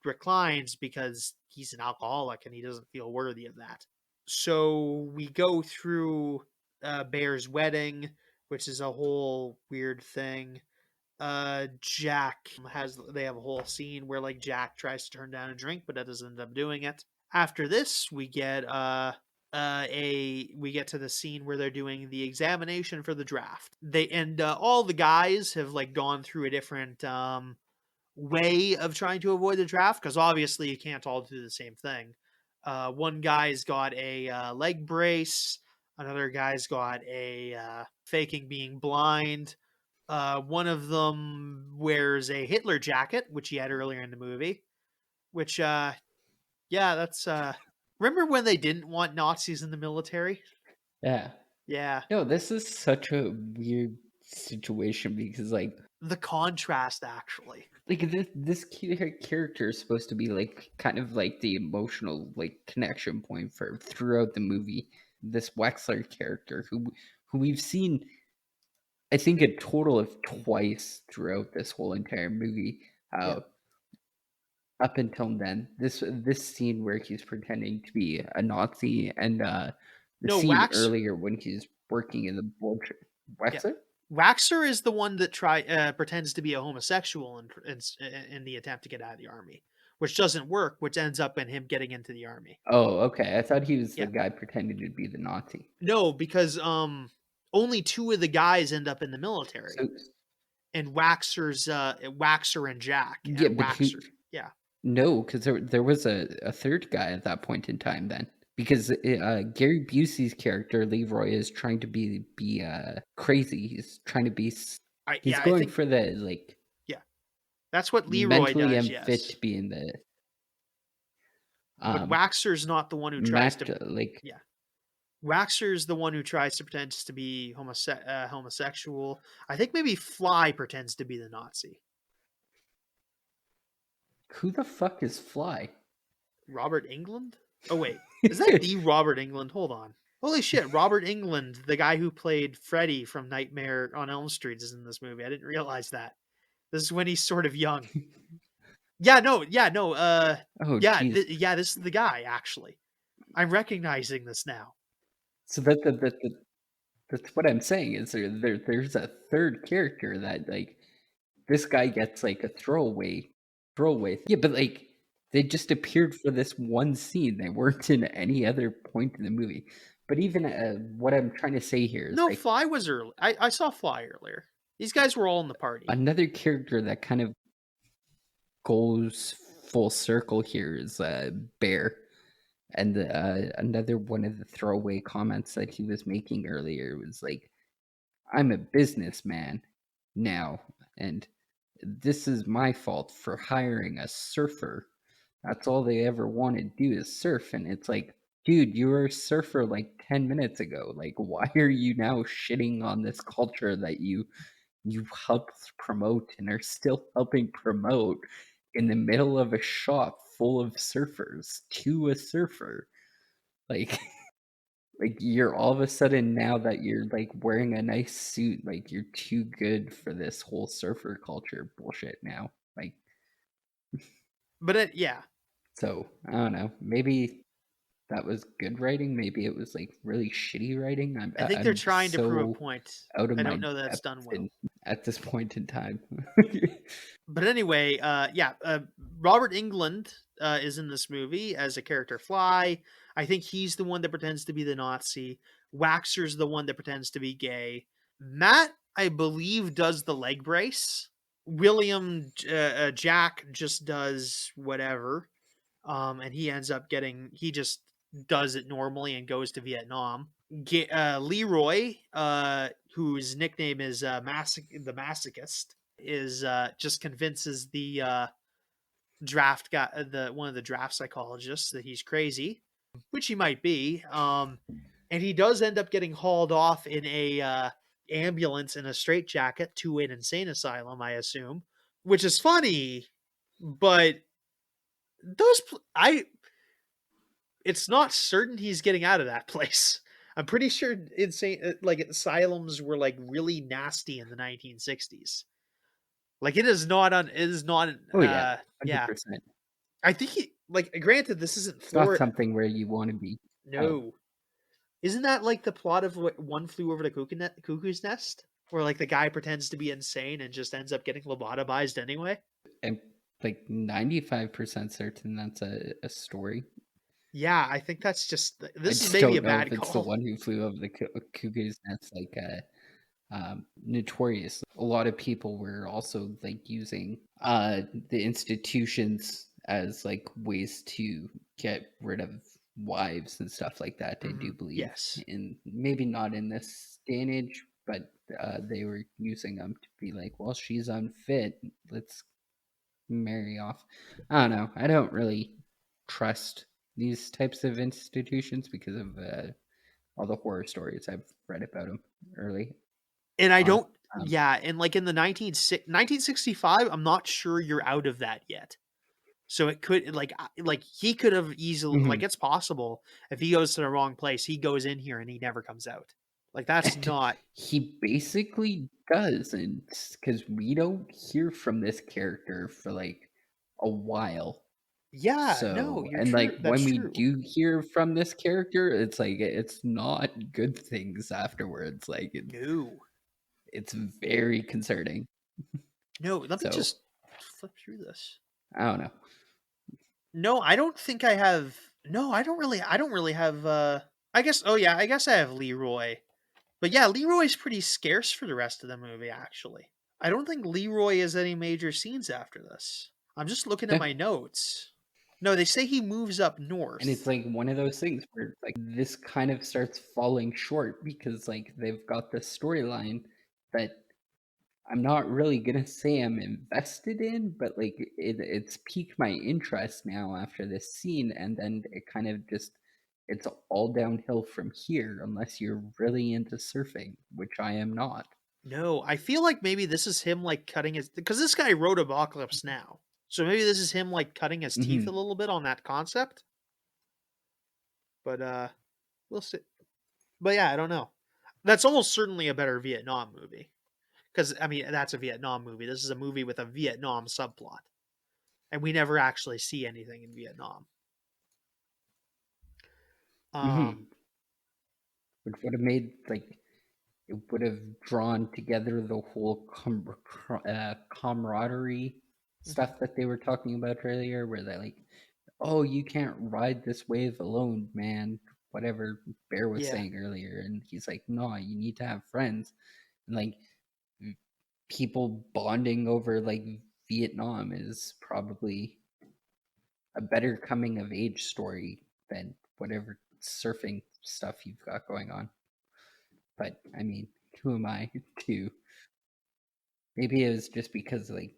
reclines because he's an alcoholic and he doesn't feel worthy of that. So we go through Bear's wedding, which is a whole weird thing. Jack they have a whole scene where like Jack tries to turn down a drink, but that doesn't end up doing it. After this, we get we get to the scene where they're doing the examination for the draft. All the guys have like gone through a different way of trying to avoid the draft, because obviously you can't all do the same thing. One guy's got a leg brace. Another guy's got a faking being blind. One of them wears a Hitler jacket, which he had earlier in the movie. Which, yeah, that's. Remember when they didn't want Nazis in the military?
Yeah.
Yeah.
No, this is such a weird situation because, like,
the contrast, actually.
Like this character is supposed to be like kind of like the emotional like connection point for throughout the movie. This Wexler character who we've seen, I think, a total of twice throughout this whole entire movie. Up until then, this scene where he's pretending to be a Nazi, and the scene earlier when he's working in the bullshit. Wexler?
Waxer is the one that pretends to be a homosexual in the attempt to get out of the army, which doesn't work, which ends up in him getting into the army.
Oh, okay. I thought he was the guy pretending to be the Nazi.
No, because only two of the guys end up in the military. And Waxer's Waxer and Jack.
Yeah, but
Waxer. Yeah.
No, because there was a third guy at that point in time then. Because Gary Busey's character Leroy is trying to be crazy. He's trying to be. He's going for the like.
Yeah, that's what Leroy
mentally
does.
Unfit to be in the.
But Waxer's not the one who tries to
like.
Yeah, Waxer's the one who tries to pretend to be homosexual. I think maybe Fly pretends to be the Nazi.
Who the fuck is Fly?
Robert Englund? Oh wait, is that the Robert Englund? Hold on. Holy shit, Robert Englund, the guy who played Freddy from Nightmare on Elm Street, is in this movie. I didn't realize that. This is when he's sort of young. Yeah, no.
Oh, jeez.
This is the guy. Actually, I'm recognizing this now.
So that's what I'm saying. Is there's a third character that like this guy gets like a throwaway. Yeah, but like they just appeared for this one scene. They weren't in any other point in the movie. But even what I'm trying to say here is
No,
like
Fly was early. I saw Fly earlier. These guys were all in the party.
another character that kind of goes full circle here is Bear. And another one of the throwaway comments that he was making earlier was like, I'm a businessman now, and this is my fault for hiring a surfer. That's all they ever want to do is surf. And it's like, dude, you were a surfer like 10 minutes ago. Like, why are you now shitting on this culture that you helped promote and are still helping promote in the middle of a shop full of surfers to a surfer? Like, like you're all of a sudden now that you're like wearing a nice suit, like you're too good for this whole surfer culture bullshit now. Like,
But yeah.
so I don't know. Maybe that was good writing. Maybe it was like really shitty writing.
I think they're
I'm
trying to prove a
so
point.
out of
I
my
don't know that it's
depth
done well.
at this point in time.
But anyway, Robert Englund is in this movie as a character Fly. I think he's the one that pretends to be the Nazi. Waxer's the one that pretends to be gay. Matt, I believe, does the leg brace. William Jack just does whatever, and he ends up he just does it normally and goes to Vietnam. Leroy, whose nickname is the Masochist, is just convinces the draft guy, the one of the draft psychologists, that he's crazy, which he might be. And he does end up getting hauled off in a ambulance in a straitjacket to an insane asylum, I assume, which is funny, but it's not certain he's getting out of that place. I'm pretty sure insane like asylums were like really nasty in the 1960s. Like it is not on. It is not.
Oh yeah,
Yeah.
100%.
I think granted, this isn't
It's not
Florida.
something where you want to be.
No, isn't that like the plot of what One Flew Over the Cuckoo's Nest, where like the guy pretends to be insane and just ends up getting lobotomized anyway?
I'm like 95% certain that's a story.
Yeah, I think that's just this
I
is maybe
don't
a
know
bad
if it's
call.
the One Who Flew Over the Cuckoo's Nest, like notorious. A lot of people were also like using the institutions as like ways to get rid of wives and stuff like that. I do believe,
Yes,
and maybe not in this day and age, but they were using them to be like, well, she's unfit, let's marry off. I don't know. I don't really trust these types of institutions because of all the horror stories I've read about them early
and I
on.
don't. Yeah, and like in the 1965, I'm not sure you're out of that yet. So it could like he could have easily like it's possible if he goes to the wrong place, he goes in here and he never comes out. Like that's not.
He basically does, and because we don't hear from this character for like a while.
Yeah, no,
So,
you're
and
true.
like
That's
when we
true.
do hear from this character, it's like it's not good things afterwards. Like
No,
it's very concerning.
no. Let me
So
just flip through this.
I don't know.
No, I don't think I have. No, I don't really. I don't really have. I guess. Oh yeah, I guess I have Leroy. But yeah, Leroy's pretty scarce for the rest of the movie. Actually, I don't think Leroy has any major scenes after this. I'm just looking at
Yeah.
my notes. No, they say he moves up
And it's
north.
like one of those things where it's like this kind of starts falling short because like they've got this storyline that I'm not really gonna say I'm invested in, but like it's piqued my interest now after this scene, and then it kind of just it's all downhill from here unless you're really into surfing, which I am not.
No, I feel like maybe this is him like cutting his because this guy wrote Apocalypse Now. So maybe this is him like cutting his teeth a
Mm-hmm.
little bit on that concept. But we'll see. But yeah, I don't know. That's almost certainly a better Vietnam movie. Because I mean, that's a Vietnam movie. This is a movie with a Vietnam subplot, and we never actually see anything in Vietnam.
Mm-hmm.
Um,
Which would have made like it would have drawn together the whole camaraderie
mhm.
stuff that they were talking about earlier, where they're like, "Oh, you can't ride this wave alone, man." Whatever Bear was
Yeah.
saying earlier, and he's like, "No, you need to have friends." And like people bonding over like Vietnam is probably a better coming of age story than whatever surfing stuff you've got going on. But I mean, who am I to? Maybe it was just because like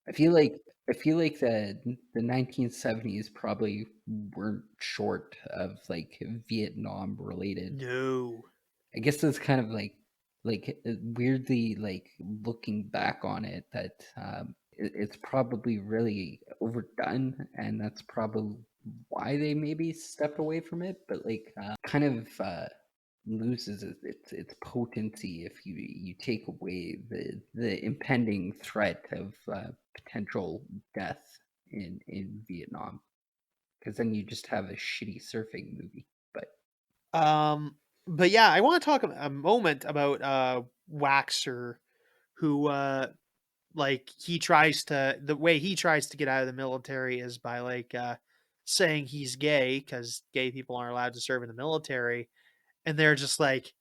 I feel like I feel like the 1970s probably weren't short of like Vietnam related.
No.
I guess it's kind of like weirdly like looking back on it that it's probably really overdone, and that's probably why they maybe stepped away from it. But like kind of loses its potency if you take away the impending threat of potential death in Vietnam, because then you just have a shitty surfing movie. But
Um, but yeah, I want to talk a moment about Waxer, who like he tries to the way he tries to get out of the military is by like saying he's gay because gay people aren't allowed to serve in the military, and they're just like,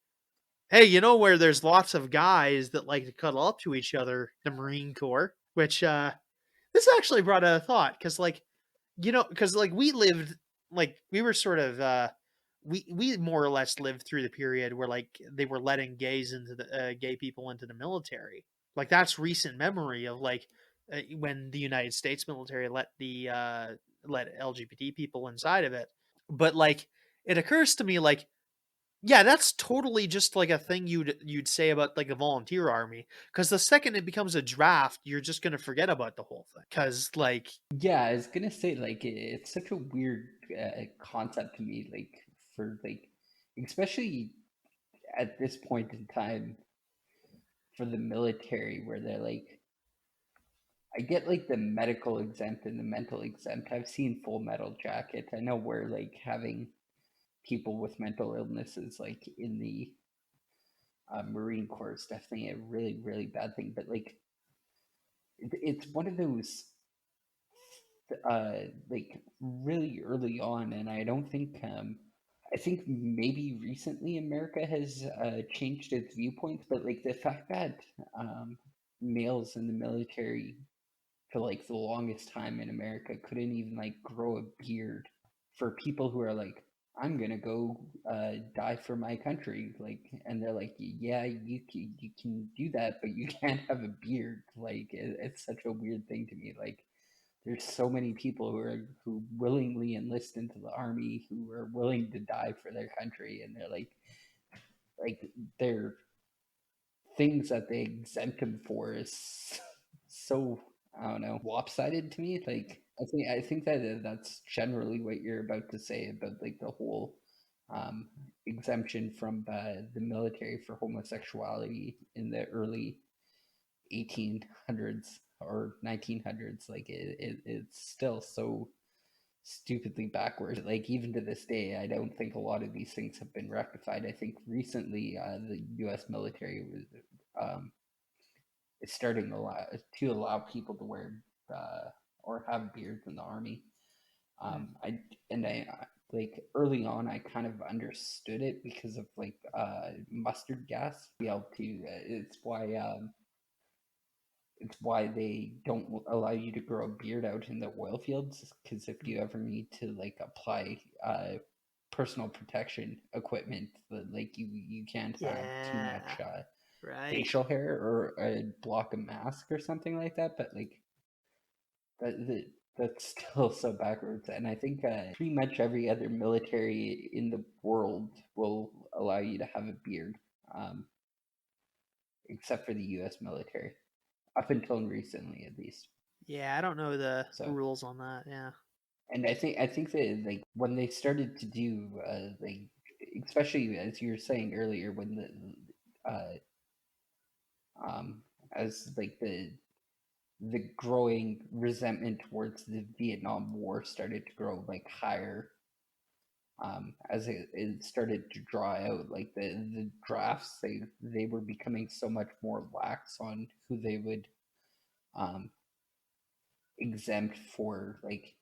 hey, you know where there's lots of guys that like to cuddle up to each other, the Marine Corps, which this actually brought a thought because like because like we lived like we were sort of we more or less lived through the period where like they were letting gay people into the military. Like that's recent memory of like when the United States military let LGBT people inside of it. But like it occurs to me like yeah, that's totally just like a thing you'd say about like a volunteer army. Because the second it becomes a draft, you're just gonna forget about the whole thing. Because like
yeah, I was gonna say like it's such a weird concept to me, like for like especially at this point in time for the military, where they're like, I get like the medical exempt and the mental exempt. I've seen Full Metal Jacket. I know where like having people with mental illnesses like in the Marine Corps is definitely a really really bad thing, but like it's one of those like really early on, and I don't think I think maybe recently America has changed its viewpoints, but like the fact that males in the military for like the longest time in America couldn't even like grow a beard for people who are like, I'm gonna go die for my country, like, and they're like, yeah, you can do that, but you can't have a beard. Like, it's such a weird thing to me. Like, there's so many people who willingly enlist into the army, who are willing to die for their country, and they're like they're things that they exempt him for is so, I don't know, lopsided to me. Like I think that that's generally what you're about to say about like the whole um, exemption from the military for homosexuality in the early 1800s or 1900s. Like it's still so stupidly backwards. Like even to this day, I don't think a lot of these things have been rectified. I think recently the U.S. military was um, is starting to allow people to wear or have beards in the army. I like early on I kind of understood it because of like mustard gas. Be able to it's why they don't allow you to grow a beard out in the oil fields, because if you ever need to like apply personal protection equipment, like you can't have too
yeah,
much
right.
facial hair or block a mask or something like that. But like that's still so backwards. And I think pretty much every other military in the world will allow you to have a beard, um, except for the U.S. military, up until recently at least.
Yeah, I don't know the rules on that. Yeah.
And I think that like when they started to do like, especially as you were saying earlier, when as like the growing resentment towards the Vietnam War started to grow like higher, as it started to draw out, like the drafts, they were becoming so much more lax on who they would um, exempt for like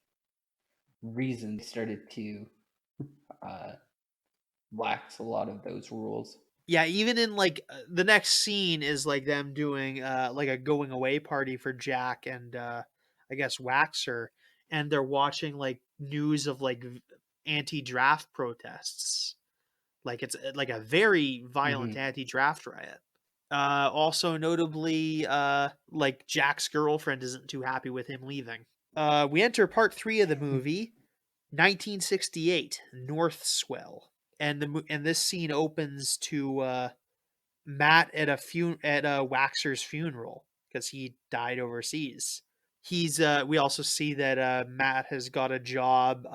reasons. Started to uh, lax a lot of those rules.
Yeah, even in like the next scene is like them doing like a going away party for Jack and I guess Waxer, and they're watching like news of like anti-draft protests. Like it's like a very violent anti-draft riot. Also notably, like Jack's girlfriend isn't too happy with him leaving. We enter part 3 of the movie, 1968, North Swell, and this scene opens to Matt at a Waxer's funeral because he died overseas. He's we also see that Matt has got a job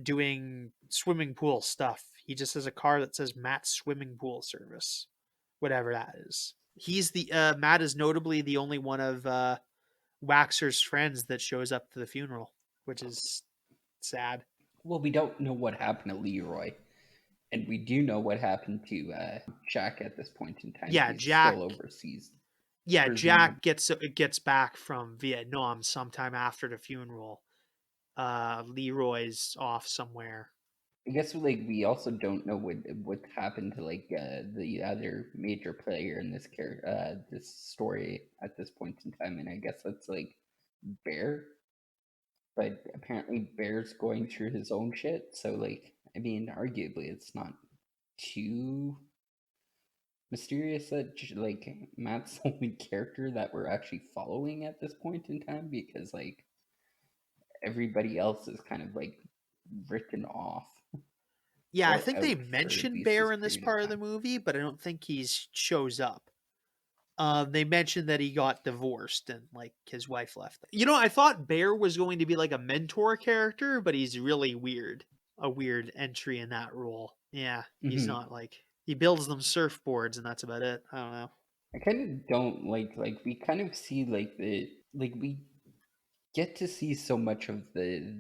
doing swimming pool stuff. He just has a car that says Matt's Swimming Pool Service, whatever that is. He's the Matt is notably the only one of Waxer's friends that shows up to the funeral, which is sad.
Well, we don't know what happened to Leroy, and we do know what happened to Jack at this point in time.
Yeah,
He's
Jack.
still overseas.
Yeah, Jack gets back from Vietnam sometime after the funeral. Leroy's off somewhere.
I guess like we also don't know what happened to like the other major player in this story at this point in time, and I guess that's like Bear. But apparently Bear's going through his own shit, so like I mean, arguably it's not too mysterious that like Matt's the only character that we're actually following at this point in time, because like everybody else is kind of like written off.
Yeah, I think they mentioned Bear in this part of the
time.
movie, but I don't think he shows up. They mentioned that he got divorced and like his wife left. You know, I thought Bear was going to be like a mentor character, but he's really weird. A weird entry in that role. Yeah, he's not like he builds them surfboards and that's about it. I don't know.
I kind of don't like we kind of see like we get to see so much of the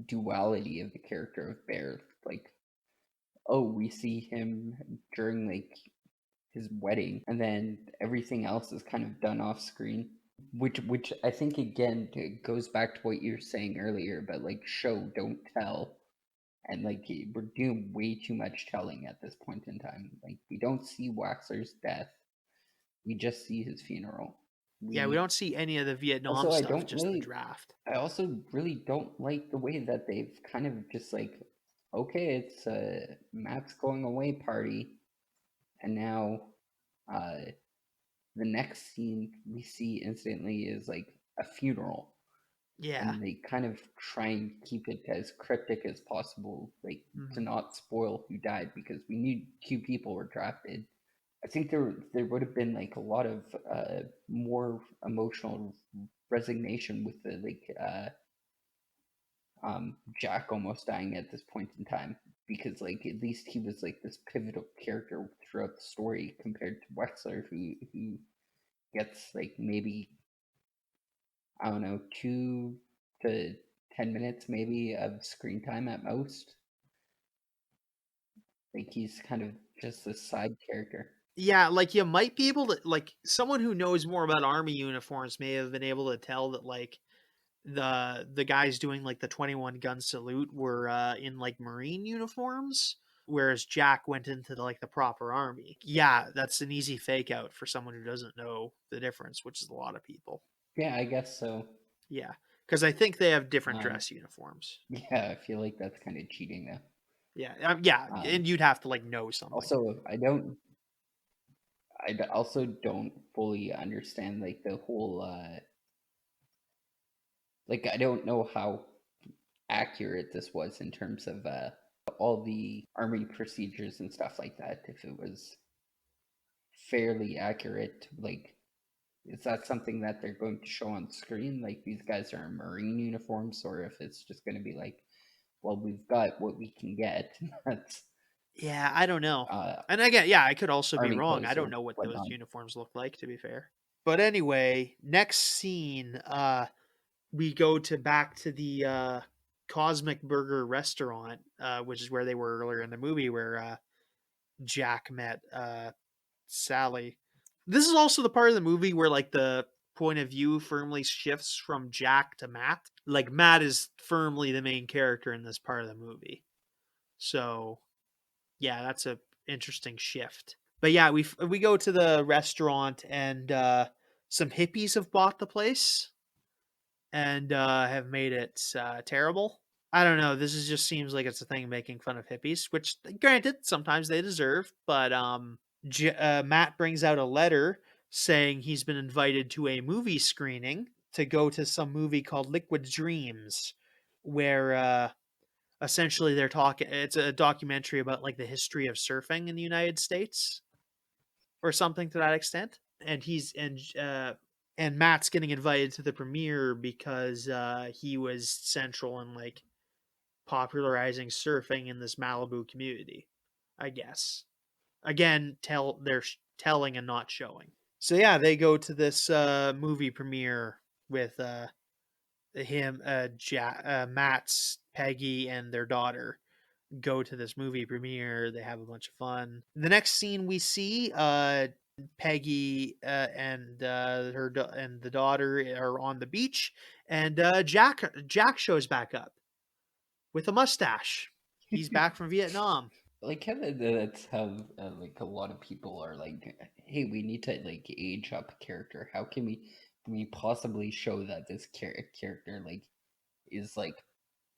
duality of the character of Bear. Like, oh, we see him during like his wedding, and then everything else is kind of done off screen. Which I think again goes back to what you were saying earlier about like show don't tell, and like we're doing way too much telling at this point in time. Like we don't see Waxer's death, we just see his funeral.
Yeah, we don't see any of the Vietnam
also,
stuff, just the draft.
I also really don't like the way that they've kind of just like, okay, it's Matt's going away party, and now the next scene we see instantly is like a funeral.
Yeah.
And they kind of try and keep it as cryptic as possible, like to not spoil who died, because we knew 2 people were drafted. I think there would have been like a lot of more emotional resignation with the like Jack almost dying at this point in time, because like at least he was like this pivotal character throughout the story compared to Wexler, who gets like maybe, I don't know, 2 to 10 minutes maybe of screen time at most. Like he's kind of just a side character.
Yeah, like you might be able to like someone who knows more about army uniforms may have been able to tell that like the guys doing like the 21 gun salute were in like marine uniforms, whereas Jack went into like the proper army. Yeah, that's an easy fake out for someone who doesn't know the difference, which is a lot of people.
Yeah, I guess so.
Yeah, because I think they have different dress uniforms.
Yeah, I feel like that's kind of cheating though.
Yeah, and you'd have to like know something.
Also, I also don't fully understand like the whole like I don't know how accurate this was in terms of all the army procedures and stuff like that. If it was fairly accurate, like is that something that they're going to show on screen? Like these guys are in Marine uniforms, or if it's just going to be like, well, we've got what we can get. That's
Yeah, I don't know. And again, yeah, I could also be
Army
wrong. I
clothes
don't
or
know what those
whatnot.
uniforms look like, to be fair. But anyway, next scene, we go back to the Cosmic Burger restaurant, which is where they were earlier in the movie, where Jack met Sally. This is also the part of the movie where like the point of view firmly shifts from Jack to Matt. Like Matt is firmly the main character in this part of the movie. So yeah, that's a interesting shift. But yeah, we go to the restaurant and some hippies have bought the place and have made it terrible. I don't know. This just seems like it's a thing making fun of hippies, which granted sometimes they deserve. But Matt brings out a letter saying he's been invited to a movie screening to go to some movie called Liquid Dreams, where essentially they're talking. It's a documentary about like the history of surfing in the United States or something to that extent. And and Matt's getting invited to the premiere because he was central in like popularizing surfing in this Malibu community, I guess. Again, they're telling and not showing. So yeah, they go to this movie premiere with Matt's Peggy and their daughter go to this movie premiere. They have a bunch of fun. The next scene we see, Peggy and and the daughter are on the beach, and Jack shows back up with a mustache. He's back from Vietnam.
Like that's how like a lot of people are like, hey, we need to like age up a character. How can we possibly show that this character like is like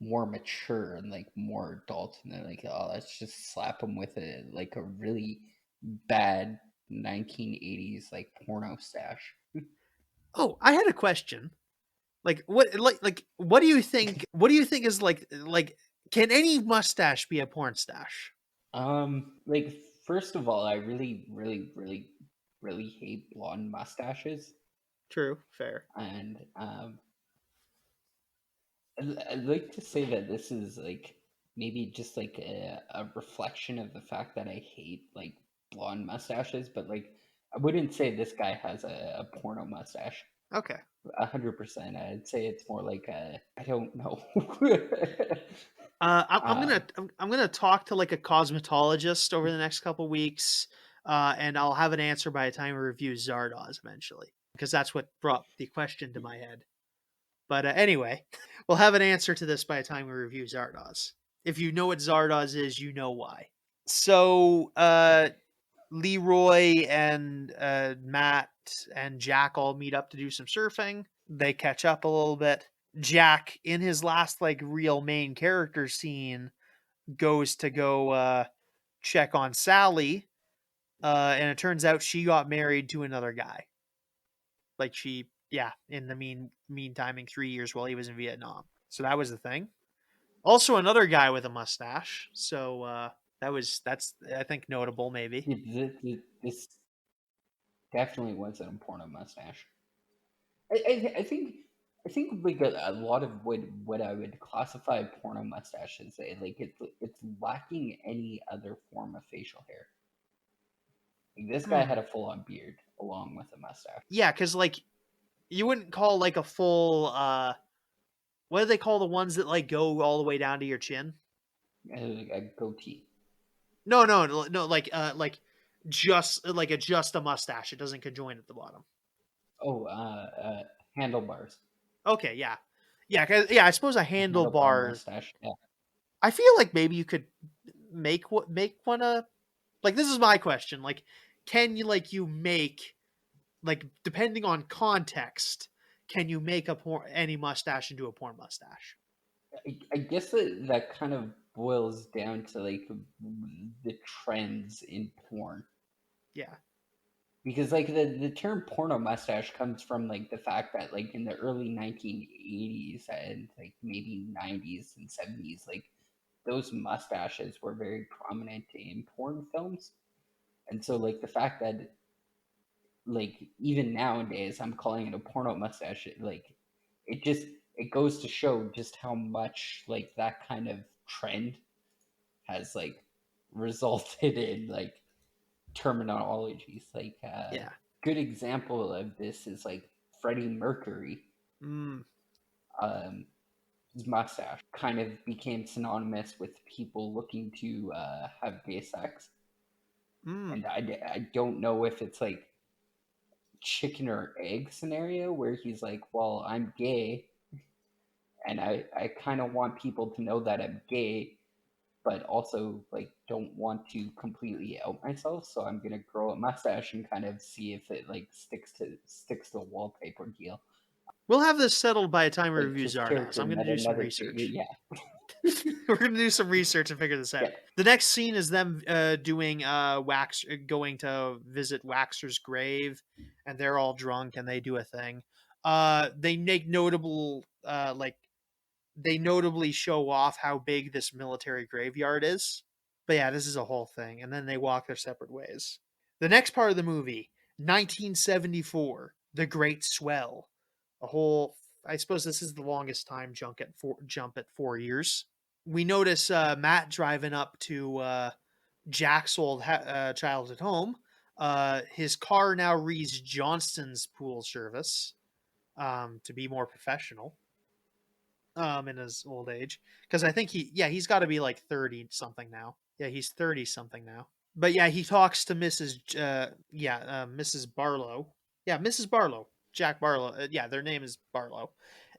more mature and like more adult, and they're like, oh, let's just slap him with a like a really bad 1980s like porno stash.
Oh, I had a question. What do you think? What do you think is like? Can any mustache be a porn stash?
Like first of all, I really hate blonde mustaches,
True, fair.
and I'd like to say that this is like maybe just like a reflection of the fact that I hate like blonde mustaches, but like I wouldn't say this guy has a porno mustache.
Okay.
100%. I'd say it's more like I don't know.
I'm gonna talk to like a cosmetologist over the next couple weeks, and I'll have an answer by the time we review Zardoz eventually, because that's what brought the question to my head. But anyway, we'll have an answer to this by the time we review Zardoz. If you know what Zardoz is, you know why. So Leroy and Matt and Jack all meet up to do some surfing. They catch up a little bit. Jack, in his last like real main character scene, goes to go check on Sally, and it turns out she got married to another guy. Like in the meantime, in 3 years while he was in Vietnam. So that was the thing. Also, another guy with a mustache. So that's I think notable maybe.
This definitely wasn't a porno mustache. I think like a lot of what I would classify porno mustaches, like it's lacking any other form of facial hair. Like, this guy had a full on beard along with a mustache.
Yeah, because like you wouldn't call like a full what do they call the ones that like go all the way down to your chin?
A goatee.
No, like just a mustache. It doesn't conjoin at the bottom.
Oh, handlebars.
Okay, yeah, yeah. I suppose a
A handlebar
handlebar.
mustache. Yeah.
I feel like maybe you could make one a like. This is my question. Like, can you make like depending on context, can you make any mustache into a porn mustache?
I guess that kind of boils down to like the trends in porn.
Yeah.
Because like the term porno mustache comes from like the fact that like in the early 1980s and like maybe 90s and 70s, like those mustaches were very prominent in porn films. And so like the fact that like even nowadays, I'm calling it a porno mustache. Like it goes to show just how much like that kind of trend has like resulted in like terminologies. Like
Yeah.
good example of this is like Freddie Mercury.
Mm.
His mustache kind of became synonymous with people looking to have gay sex.
Mm.
And I don't know if it's like chicken or egg scenario where he's like, well, I'm gay and I kind of want people to know that I'm gay, but also like don't want to completely out myself, so I'm gonna grow a mustache and kind of see if it like sticks to a wallpaper deal.
We'll have this settled by the time we
Like
review
his
Zardoz.
character
I'm going to
met
do some
another
research.
yeah.
We're going to do some research and figure this out.
Yeah.
The next scene is them doing going to visit Waxer's grave, and they're all drunk and they do a thing. They make notable they notably show off how big this military graveyard is. But yeah, this is a whole thing, and then they walk their separate ways. The next part of the movie, 1974, The Great Swell. A whole, I suppose this is the longest time jump at 4 years. We notice Matt driving up to Jack's old childhood home. His car now reads Johnston's pool service to be more professional in his old age, because I think he's got to be like 30 something now. Yeah, he's 30 something now. But yeah, he talks to Mrs. Barlow. Yeah, Mrs. Barlow, Jack Barlow. Yeah, their name is Barlow,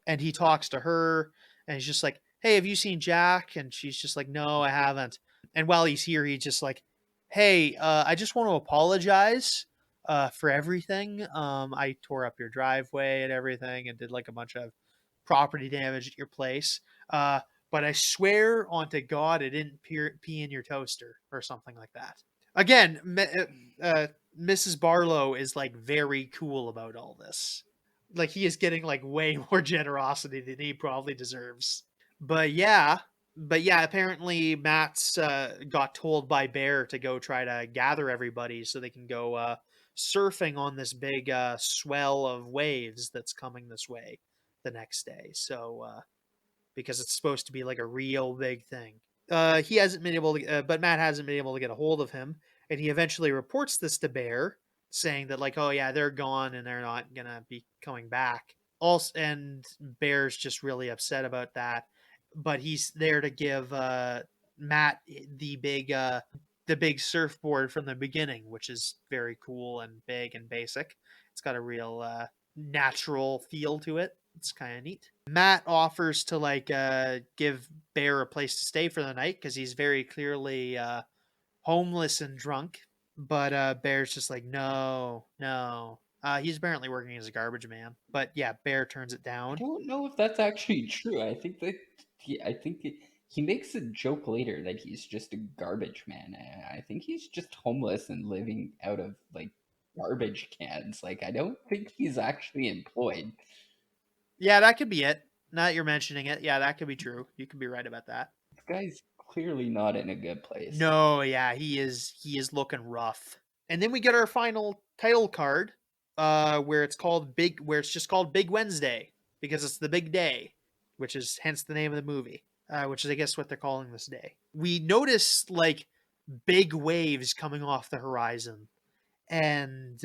and he talks to her, and he's just like, "Hey, have you seen Jack?" And she's just like, "No, I haven't." And while he's here, he's just like, "Hey, I just want to apologize for everything. I tore up your driveway and everything, and did like a bunch of property damage at your place. Uh, but I swear onto God, I didn't pee in your toaster," or something like that. Again, Mrs. Barlow is like very cool about all this. Like he is getting like way more generosity than he probably deserves. But yeah, apparently Matt's got told by Bear to go try to gather everybody so they can go surfing on this big swell of waves that's coming this way the next day. So because it's supposed to be like a real big thing. He hasn't been able to, but Matt hasn't been able to get a hold of him, and he eventually reports this to Bear, saying that like, oh yeah, they're gone and they're not gonna be coming back. Also, and Bear's just really upset about that, but he's there to give Matt the big surfboard from the beginning, which is very cool and big and basic. It's got a real natural feel to it. It's kind of neat. Matt offers to like give Bear a place to stay for the night because he's very clearly homeless and drunk. But Bear's just like, no, no. He's apparently working as a garbage man. But yeah, Bear turns it
I
down.
don't know if that's actually true. I think he makes a joke later that he's just a garbage man. I think he's just homeless and living out of like garbage cans. Like I don't think he's actually employed.
Yeah, that could be it. Now that you're mentioning it, yeah, that could be true. You could be right about that.
This guy's clearly not in a good place.
No, yeah, he is. He is looking rough. And then we get our final title card, where it's just called Big Wednesday because it's the big day, which is hence the name of the movie. Which is, I guess, what they're calling this day. We notice like big waves coming off the horizon, and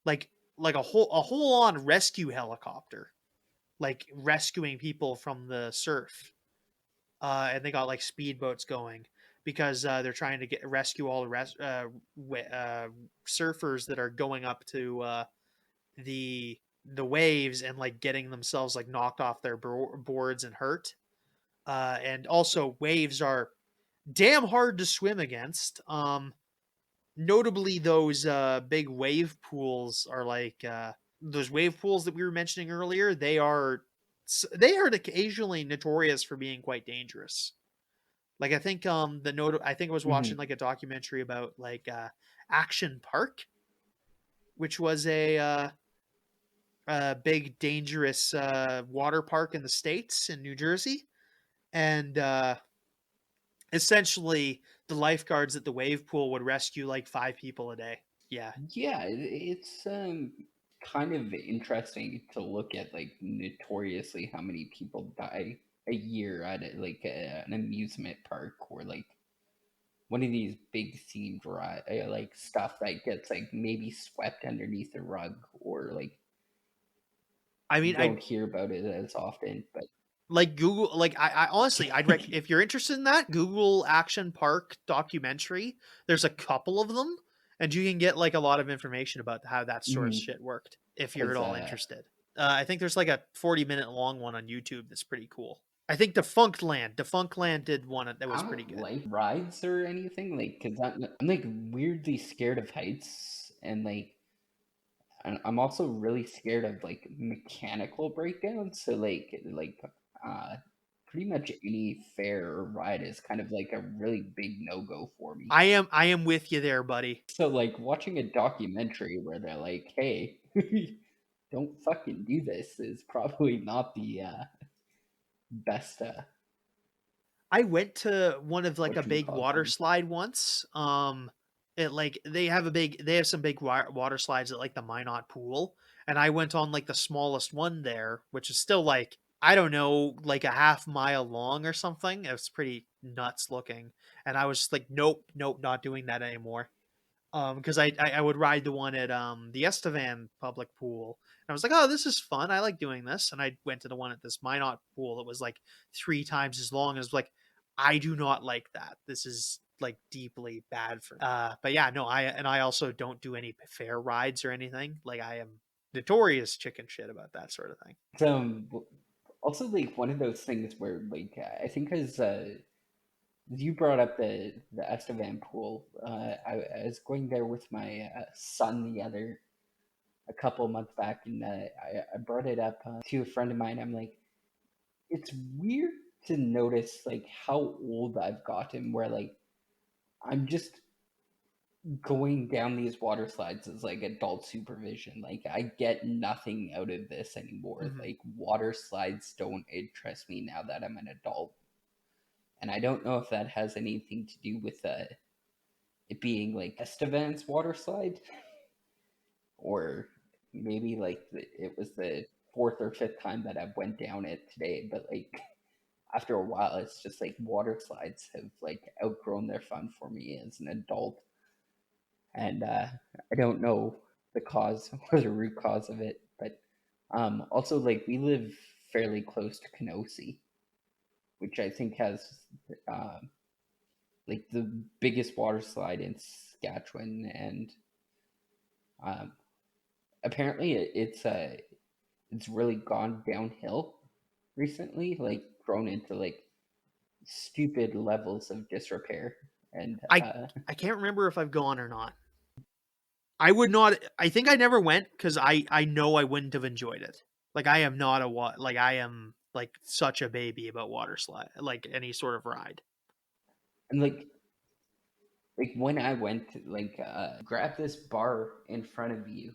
like a whole on rescue helicopter, like rescuing people from the surf, and they got like speedboats going because they're trying to rescue all the surfers that are going up to the waves and like getting themselves like knocked off their boards and hurt. And also, waves are damn hard to swim against. Notably, those big wave pools are like those wave pools that we were mentioning earlier. They are occasionally notorious for being quite dangerous. Like I think I think I was watching
Mm-hmm.
like a documentary about like Action Park, which was a big dangerous water park in the States in New Jersey, and essentially the lifeguards at the wave pool would rescue like 5 people a day. Yeah.
Yeah, it's kind of interesting to look at, like, notoriously how many people die a year at like an amusement park, or like one of these big themed like stuff that gets like maybe swept underneath the rug, or like
I
you
mean,
don't hear about it as often, but
like Google, like I honestly, if you're interested in that, Google Action Park documentary. There's a couple of them, and you can get like a lot of information about how that sort of shit worked if you're at
because
all interested. I think there's like a 40-minute long one on YouTube that's pretty cool. I think Defunct Land did one that was
I
pretty
don't
good.
like rides or anything, like, because I'm like weirdly scared of heights, and like I'm also really scared of like mechanical breakdowns. So uh pretty much any fair or ride is kind of like a really big no-go for me.
I am with you there, buddy.
So like watching a documentary where they're like, hey, don't fucking do this is probably not the best
I went to one of like a
what you
big
call
water
them.
slide once. It like they have some big water slides at like the Minot pool, and I went on like the smallest one there, which is still like I don't know, like a half mile long or something. It was pretty nuts looking, and I was just like, nope, nope, not doing that anymore. Because I would ride the one at the Estevan public pool. And I was like, oh, this is fun. I like doing this. And I went to the one at this Minot pool that was like 3 times as long. And I was like, I do not like that. This is like deeply bad for me. But yeah, no, I also don't do any fair rides or anything. Like I am notorious chicken shit about that sort of thing.
So also like one of those things where like I think as you brought up the Estevan pool. I was going there with my son a couple months back, and I brought it up to a friend of mine. I'm like, it's weird to notice like how old I've gotten, where like I'm just going down these water slides as like adult supervision. Like I get nothing out of this anymore.
Mm-hmm.
Like water slides don't interest me now that I'm an adult. And I don't know if that has anything to do with it being like Estevan's water slide, or maybe like it was the fourth or fifth time that I went down it today. But like after a while, it's just like water slides have like outgrown their fun for me as an adult, and I don't know the cause or the root cause of it. But also like we live fairly close to Kenosha, which I think has um, like the biggest water slide in Saskatchewan, and um, apparently it's really gone downhill recently, like grown into like stupid levels of disrepair. And
I I can't remember if I've gone or not. I would not. I think I never went because I know I wouldn't have enjoyed it. Like I am not a what. Like I am like such a baby about water slide, like any sort of ride.
and like when I went, like grab this bar in front of you,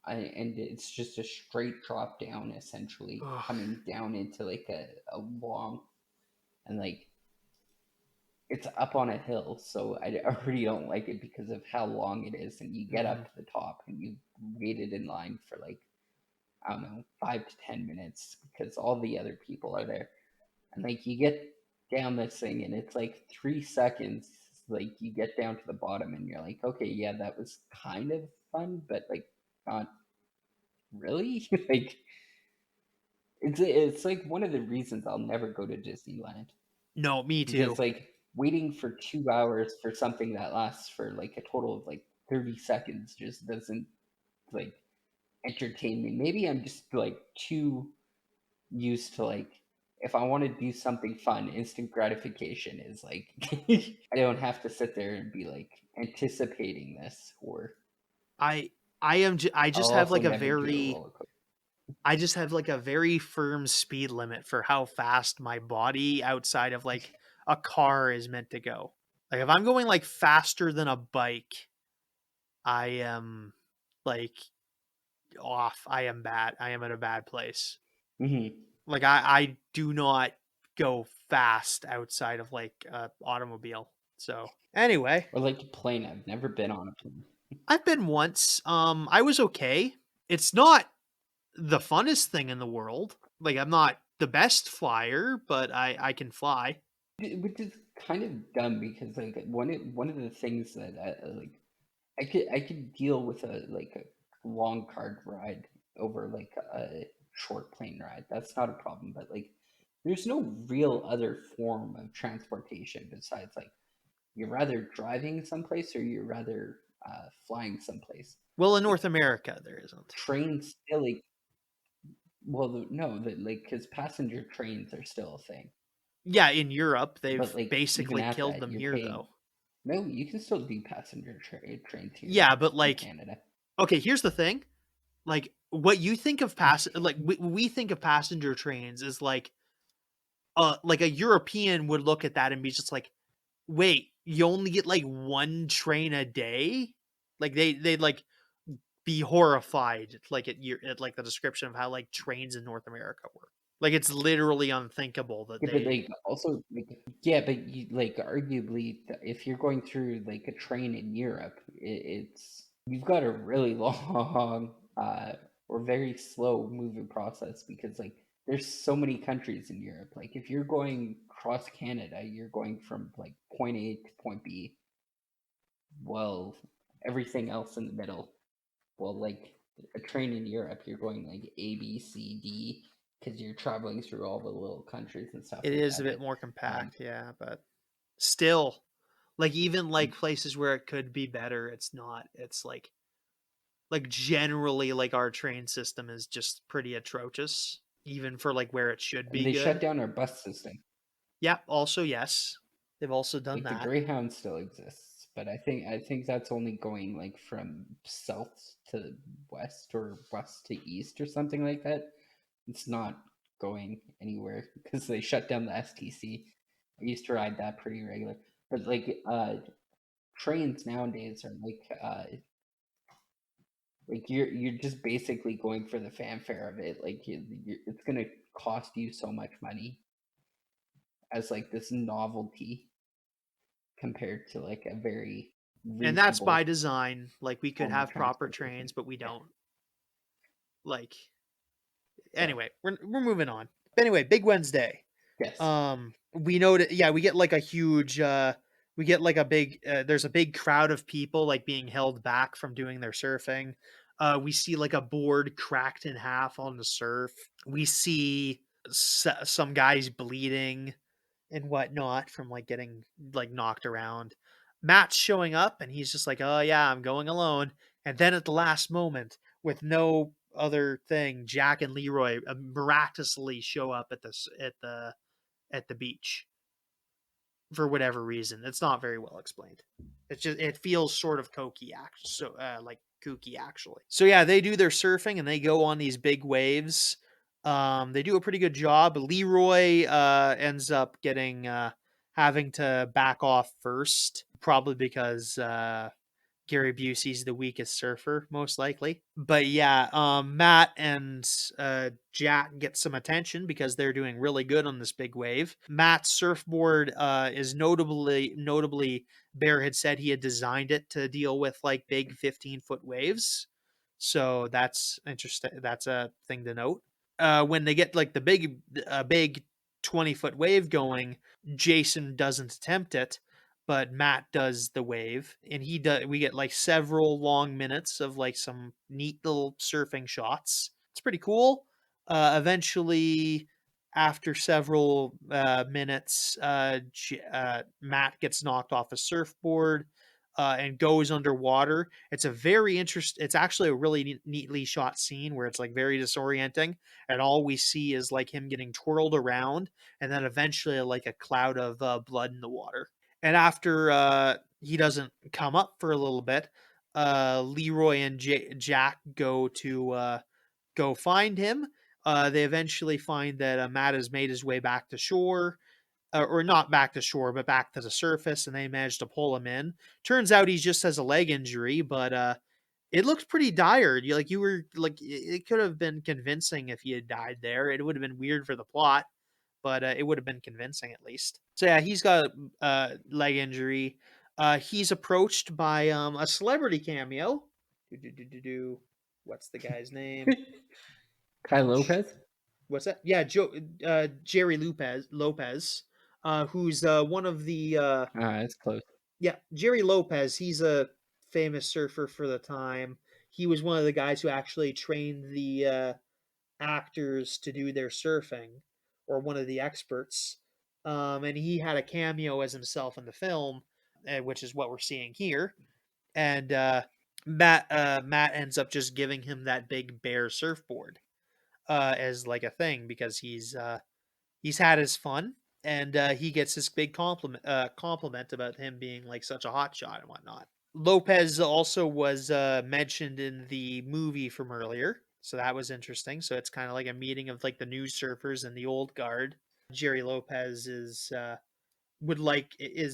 and it's just a straight drop down, essentially
Ugh.
coming down into like a long, and like it's up on a hill, so I already don't like it because of how long it is. And you get
Mhm.
up to the top, and you waited in line for like, I don't know, 5 to 10 minutes because all the other people are there. And like you get down this thing, and it's like 3 seconds. Like you get down to the bottom, and you're like, okay, yeah, that was kind of fun, but like not really. Like it's like one of the reasons I'll never go to Disneyland,
No, me too.
because like waiting for 2 hours for something that lasts for like a total of like 30 seconds just doesn't like entertain me. Maybe I'm just like too used to like, if I want to do something fun, instant gratification is like I don't have to sit there and be like anticipating this, or
I I am. I
I'll
just have
also
like a
never do a
very.
roller coaster.
I just have like a very firm speed limit for how fast my body outside of like a car is meant to go. Like if I'm going like faster than a bike, I am like off. I am bad. I am at a bad place.
Mm-hmm.
Like I do not go fast outside of like a automobile. So anyway,
Or like a plane. I've never been on a plane.
I've been once. I was okay. It's not the funnest thing in the world. Like, I'm not the best flyer, but I can fly.
Which is kind of dumb because like one of the things that like I could deal with a long card ride over like a short plane ride. That's not a problem. But like, there's no real other form of transportation besides like you're rather driving someplace or you're rather flying someplace.
Well, in
Like
North America, there isn't.
trains still like well no that like because passenger trains are still a thing.
Yeah, in Europe,
But
they've
like even
basically
at
killed
that,
them
you're
here,
paying.
though.
No, you can still do passenger trains here
Yeah, but
in
like,
Canada.
okay, here's the thing. Like, what you think of we think of passenger trains is like a European would look at that and be just like, wait, you only get like one train a day? Like they'd like be horrified like at like the description of how like trains in North America work. Like it's literally unthinkable that
Yeah, but
they
like also like yeah, but you like arguably if you're going through like a train in Europe, it's you've got a really long or very slow moving process because like there's so many countries in Europe. Like if you're going across Canada, you're going from like point A to point B. Well, everything else in the middle. Well, like a train in Europe, you're going like A, B, C, D because you're traveling through all the little countries and stuff
it
like
is a
that.
bit
But
more
um,
compact, yeah, but still like even like places where it could be better, it's not. It's like generally like our train system is just pretty atrocious even for like where it should
and
be
they shut
good.
down our bus system.
Yeah, also yes. They've also done
Like the
that.
Greyhound still exists, but I think that's only going like from south to west or west to east or something like that. It's not going anywhere because they shut down the STC. I used to ride that pretty regular, but like trains nowadays are like you're just basically going for the fanfare of it. Like it's gonna cost you so much money as like this novelty compared to like a very
And that's by
reasonable
design. Like we could
form of
have proper
transportation.
trains, but we
Yeah,
don't. Like
yeah,
anyway, we're moving on. Anyway, Big Wednesday.
yes.
We know that yeah, we get like a huge we get like a big there's a big crowd of people like being held back from doing their surfing. We see like a board cracked in half on the surf. We see some guys bleeding and whatnot from like getting like knocked around. Matt's showing up and he's just like, "Oh yeah, I'm going alone." And then at the last moment, with no other thing, Jack and Leroy miraculously show up at the beach for whatever reason. It's not very well explained. It's just it feels sort of like kooky actually. So yeah, they do their surfing and they go on these big waves. They do a pretty good job. Leroy ends up getting having to back off first, probably because Gary Busey's the weakest surfer, most likely. But yeah, Matt and Jack get some attention because they're doing really good on this big wave. Matt's surfboard is notably Bear had said he had designed it to deal with like big 15-foot waves. So that's interesting. That's a thing to note. When they get like the big 20-foot wave going, Jason doesn't attempt it, but Matt does the wave, and he does. We get like several long minutes of like some neat little surfing shots. It's pretty cool. Eventually, after several minutes, Matt gets knocked off a surfboard and goes underwater. It's a very interesting. It's actually a really neatly shot scene where it's like very disorienting, and all we see is like him getting twirled around, and then eventually like a cloud of blood in the water. And after he doesn't come up for a little bit, Leroy and Jack go find him. They eventually find that Matt has made his way back to shore, or not back to shore, but back to the surface, and they managed to pull him in. Turns out he just has a leg injury, but it looked pretty dire. You were like, it could have been convincing if he had died there. It would have been weird for the plot, but it would have been convincing at least. So yeah, he's got a leg injury. He's approached by a celebrity cameo. What's the guy's name?
Ty Lopez?
What's that? Yeah, Jerry Lopez, who's one of the
It's close.
yeah, Jerry Lopez. He's a famous surfer for the time. He was one of the guys who actually trained the actors to do their surfing, or one of the experts. And he had a cameo as himself in the film, which is what we're seeing here. And Matt ends up just giving him that big bear surfboard as like a thing, because he's had his fun, and he gets this big compliment about him being like such a hot shot and whatnot. Lopez also was mentioned in the movie from earlier, so that was interesting. So it's kind of like a meeting of like the new surfers and the old guard. Jerry Lopez is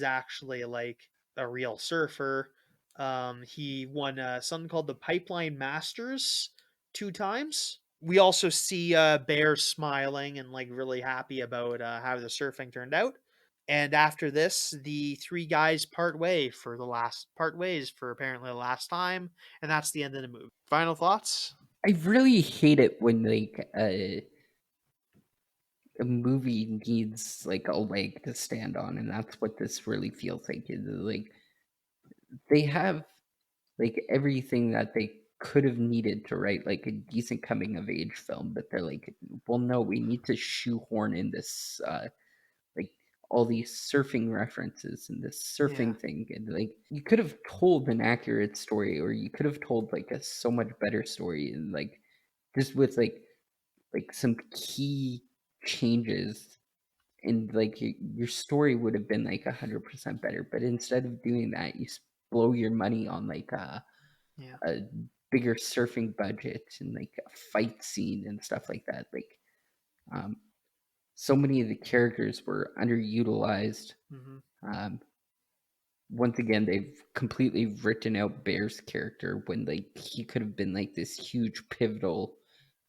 actually like a real surfer. He won something called the Pipeline Masters 2 times. We also see Bear smiling and like really happy about how the surfing turned out. And after this, the three guys part ways for apparently the last time, and that's the end of the movie. Final thoughts?
I really hate it when like a movie needs like a leg to stand on, and that's what this really feels like. Like they have like everything that they could have needed to write like a decent coming of age film, but they're like, well, no, we need to shoehorn in this like all these surfing references and this
Yeah.
surfing thing, and like you could have told an accurate story, or you could have told like a so much better story, and like just with like some key changes, and like your story would have been like 100% better. But instead of doing that, you blow your money on like
Yeah.
a bigger surfing budget and like a fight scene and stuff like that. Like um, so many of the characters were underutilized.
Mm-hmm.
Um, Once again, they've completely written out Bear's character when like he could have been like this huge pivotal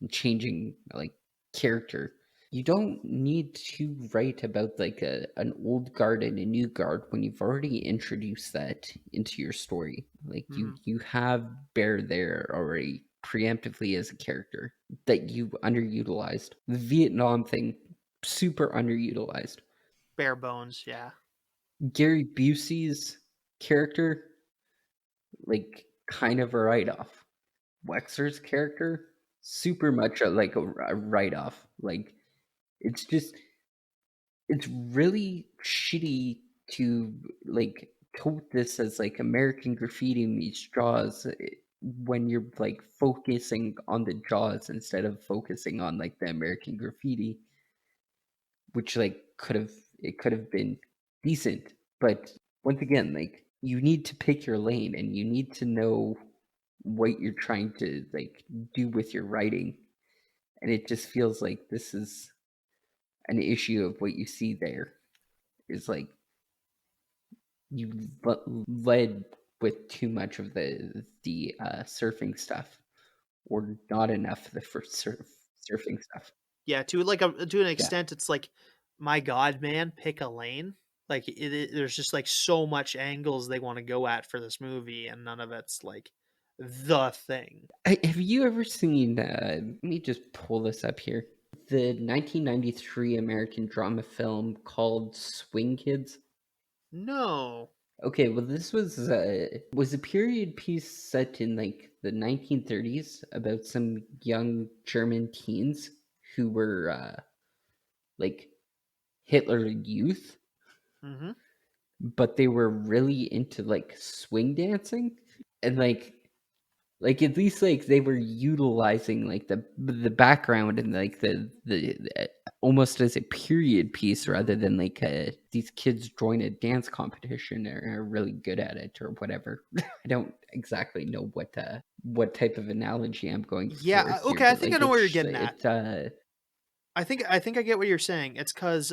and changing like character. You don't need to write about like an old guard and a new guard when you've already introduced that into your story. Like
Mm-hmm.
you have Bear there already preemptively as a character that you underutilized. The Vietnam thing, super underutilized.
Bare bones. Yeah.
Gary Busey's character, like kind of a write off. Wexler's character, super much like a write off. Like it's just it's really shitty to like tote this as like American Graffiti meets Jaws, when you're like focusing on the Jaws instead of focusing on like the American Graffiti, which like could have been decent. But once again, like you need to pick your lane and you need to know what you're trying to like do with your writing, and it just feels like this is an issue of what you see there is like you led with too much of the surfing stuff, or not enough of the first surfing stuff.
Yeah, to an
Yeah,
extent, it's like, my God, man, pick a lane. Like there's just like so much angles they want to go at for this movie, and none of it's like the thing.
have you ever seen? Let me just pull this up here. The 1993 American drama film called Swing Kids.
No.
Okay, well, this was a period piece set in like the 1930s about some young German teens who were like Hitler youth,
Mm-hmm.
but they were really into like swing dancing, and like at least like they were utilizing like the background and like the almost as a period piece, rather
Mm-hmm.
than like these kids join a dance competition and are really good at it or whatever. I don't exactly know what type of analogy I'm going
Yeah.
for here,
Okay. I
but
think I
like
know where you're getting at.
it
I think I get what you're saying. It's because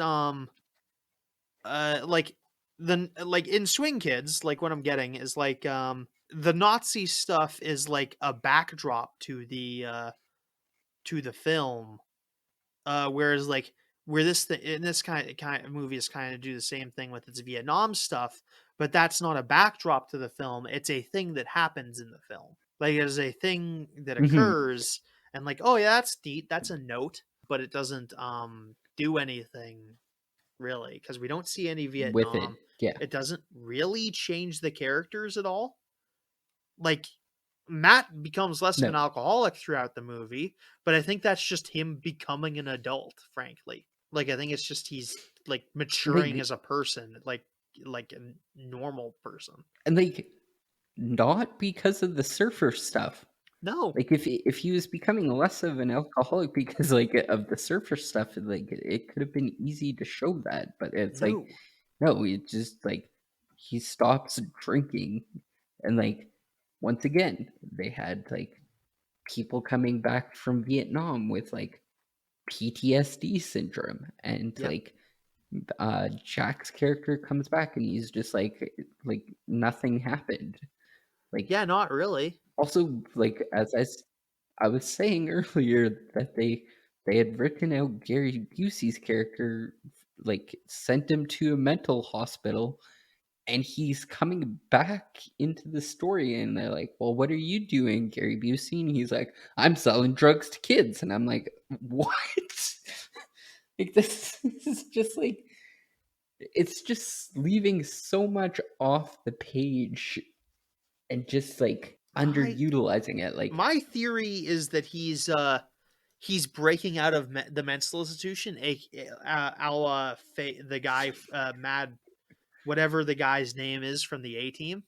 like like in Swing Kids, like what I'm getting is like the Nazi stuff is like a backdrop to the film. Whereas like where this in this kind of movie is kind of do the same thing with its Vietnam stuff, but that's not a backdrop to the film. It's a thing that happens in the film. Like, it's a thing that occurs, and like, oh yeah, that's neat. That's a note, but it doesn't do anything really, because we don't see any Vietnam.
With it, yeah.
It doesn't really change the characters at all. Like, Matt becomes less of an alcoholic throughout the movie, but I think that's just him becoming an adult, frankly. Like, I think it's just he's like maturing as a person, like a normal person.
And like, not because of the surfer stuff.
No.
Like, if he was becoming less of an alcoholic because like of the surfer stuff, like it could have been easy to show that, but it's like no, it just like he stops drinking, and like once again they had like people coming back from Vietnam with like PTSD syndrome, and like Jack's character comes back and he's just like nothing happened. Like,
yeah, not really.
Also, like as I was saying earlier, that they had written out Gary Busey's character, like sent him to a mental hospital, and he's coming back into the story, and they're like, well, what are you doing, Gary Busey? And he's like, I'm selling drugs to kids. And I'm like, what? Like, this is just like, it's just leaving so much off the page and just like underutilizing it. Like,
my theory is that he's breaking out of the mental institution, the guy, Mad, whatever the guy's name is from the A Team.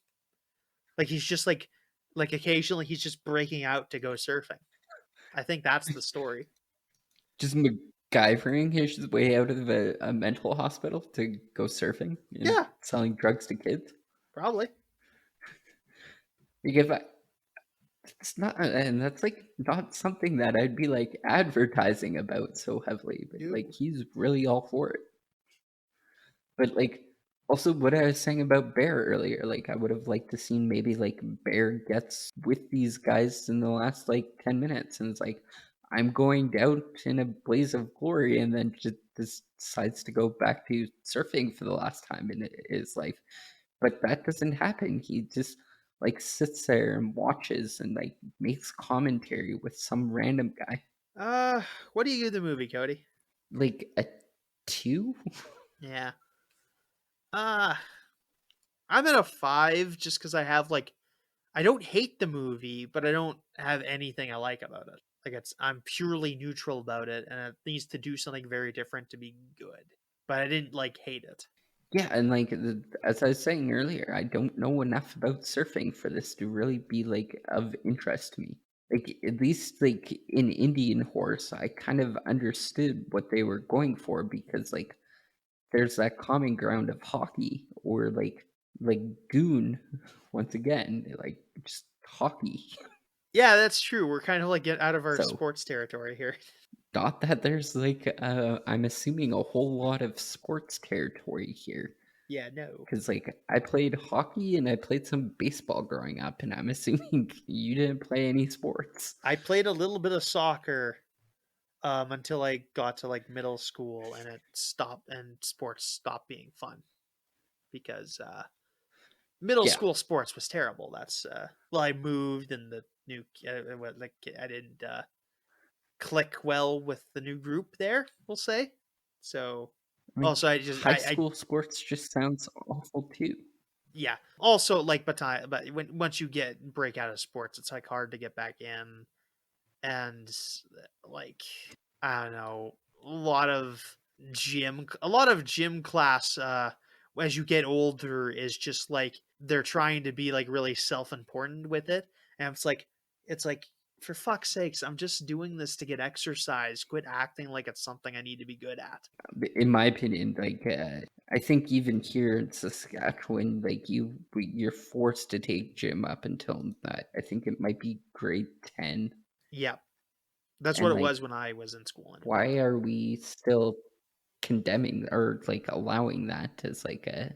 Like, he's just like occasionally he's just breaking out to go surfing. I think that's the story.
Just MacGyvering his way out of a mental hospital to go surfing and selling drugs to kids.
Probably.
Because it's not, and that's like not something that I'd be like advertising about so heavily, but like he's really all for it. But like, also what I was saying about Bear earlier, like I would have liked to seen maybe like Bear gets with these guys in the last like 10 minutes and it's like, I'm going out in a blaze of glory, and then just decides to go back to surfing for the last time in his life. But that doesn't happen. He just like sits there and watches and like makes commentary with some random guy.
What do you give the movie, Cody?
Like a 2?
Yeah. I'm at a 5 just because I have like, I don't hate the movie, but I don't have anything I like about it. Like, I'm purely neutral about it, and it needs to do something very different to be good. But I didn't like hate it.
Yeah, and like as I was saying earlier, I don't know enough about surfing for this to really be like of interest to me. Like, at least like in Indian Horse, I kind of understood what they were going for, because like there's that common ground of hockey, or like Goon, once again, like just hockey.
Yeah, that's true. We're kind of like get out of our sports territory here.
Not that there's like I'm assuming a whole lot of sports territory here.
Yeah, no.
Because like I played hockey and I played some baseball growing up, and I'm assuming you didn't play any sports.
I played a little bit of soccer until I got to like middle school, and it stopped, and sports stopped being fun because middle school sports was terrible. That's well, I moved, and the new I didn't click well with the new group there, we'll say. So
I mean, also, high school sports just sounds awful too.
Yeah. Also, like, but once you break out of sports, it's like hard to get back in, and like, I don't know, a lot of gym class as you get older is just like they're trying to be like really self-important with it, and it's like, for fuck's sakes, I'm just doing this to get exercise. Quit acting like it's something I need to be good at.
In my opinion, like I think even here in Saskatchewan, like you're forced to take gym up until that. I think it might be grade 10.
Yeah, that's what it was when I was in school. Anyway.
Why are we still condemning or like allowing that as like a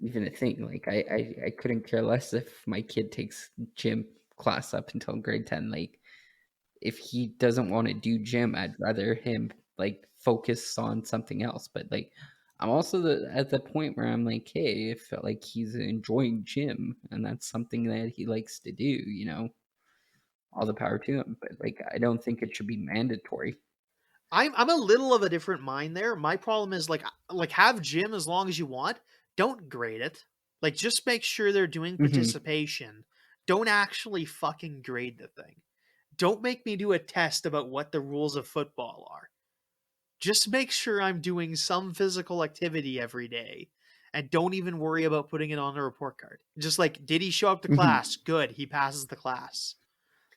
even a thing? Like I couldn't care less if my kid takes gym class up until grade 10. Like, if he doesn't want to do gym, I'd rather him like focus on something else. But like, I'm also at the point where I'm like, hey, it felt like he's enjoying gym, and that's something that he likes to do. All the power to him. But like, I don't think it should be mandatory.
I'm a little of a different mind there. My problem is like have gym as long as you want. Don't grade it. Like just make sure they're doing
Hmm.
participation. Don't actually fucking grade the thing. Don't make me do a test about what the rules of football are. Just make sure I'm doing some physical activity every day and don't even worry about putting it on a report card. Just like, did he show up to
Hmm.
class? Good, he passes the class.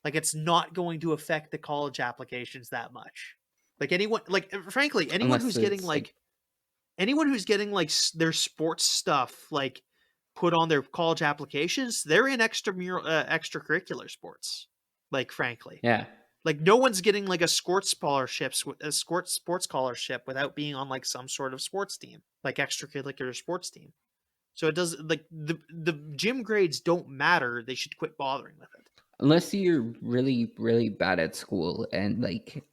Like, it's not going to affect the college applications that much. Like, frankly,
Unless it's like,
anyone who's getting like their sports stuff like put on their college applications, they're in extracurricular sports. Like, frankly,
yeah.
like no one's getting like a sports scholarship without being on like some sort of sports team, like extracurricular sports team. So it does like the gym grades don't matter. They should quit bothering with it.
Unless you're really, really bad at school and like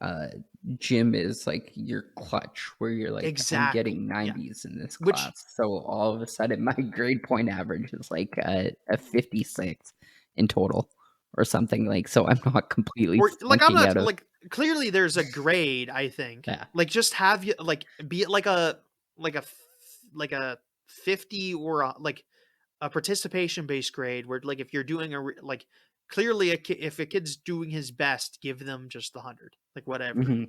gym is like your clutch where you're like, I'm
Exactly.
getting
Yeah.
90s in this
Which
class. So all of a sudden my grade point average is like a 56 in total or something like, so I'm not completely
or like I'm
flunking
not
out of.
like clearly there's a grade, I think.
Yeah.
Like just have you like be it like a like a 50 or like a participation based grade where like if you're doing like clearly if a kid's doing his best, give them just the 100, like whatever.
Hmm.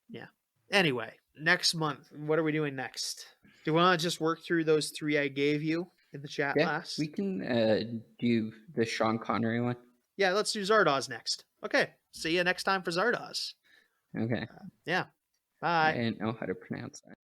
Yeah. Anyway, next month, what are we doing next? Do you want to just work through those three I gave you in the chat
Yeah, we
last?
can do the Sean Connery one.
Yeah, let's do Zardoz next. Okay, see you next time for Zardoz.
Okay.
Yeah,
I
bye.
didn't know how to pronounce that.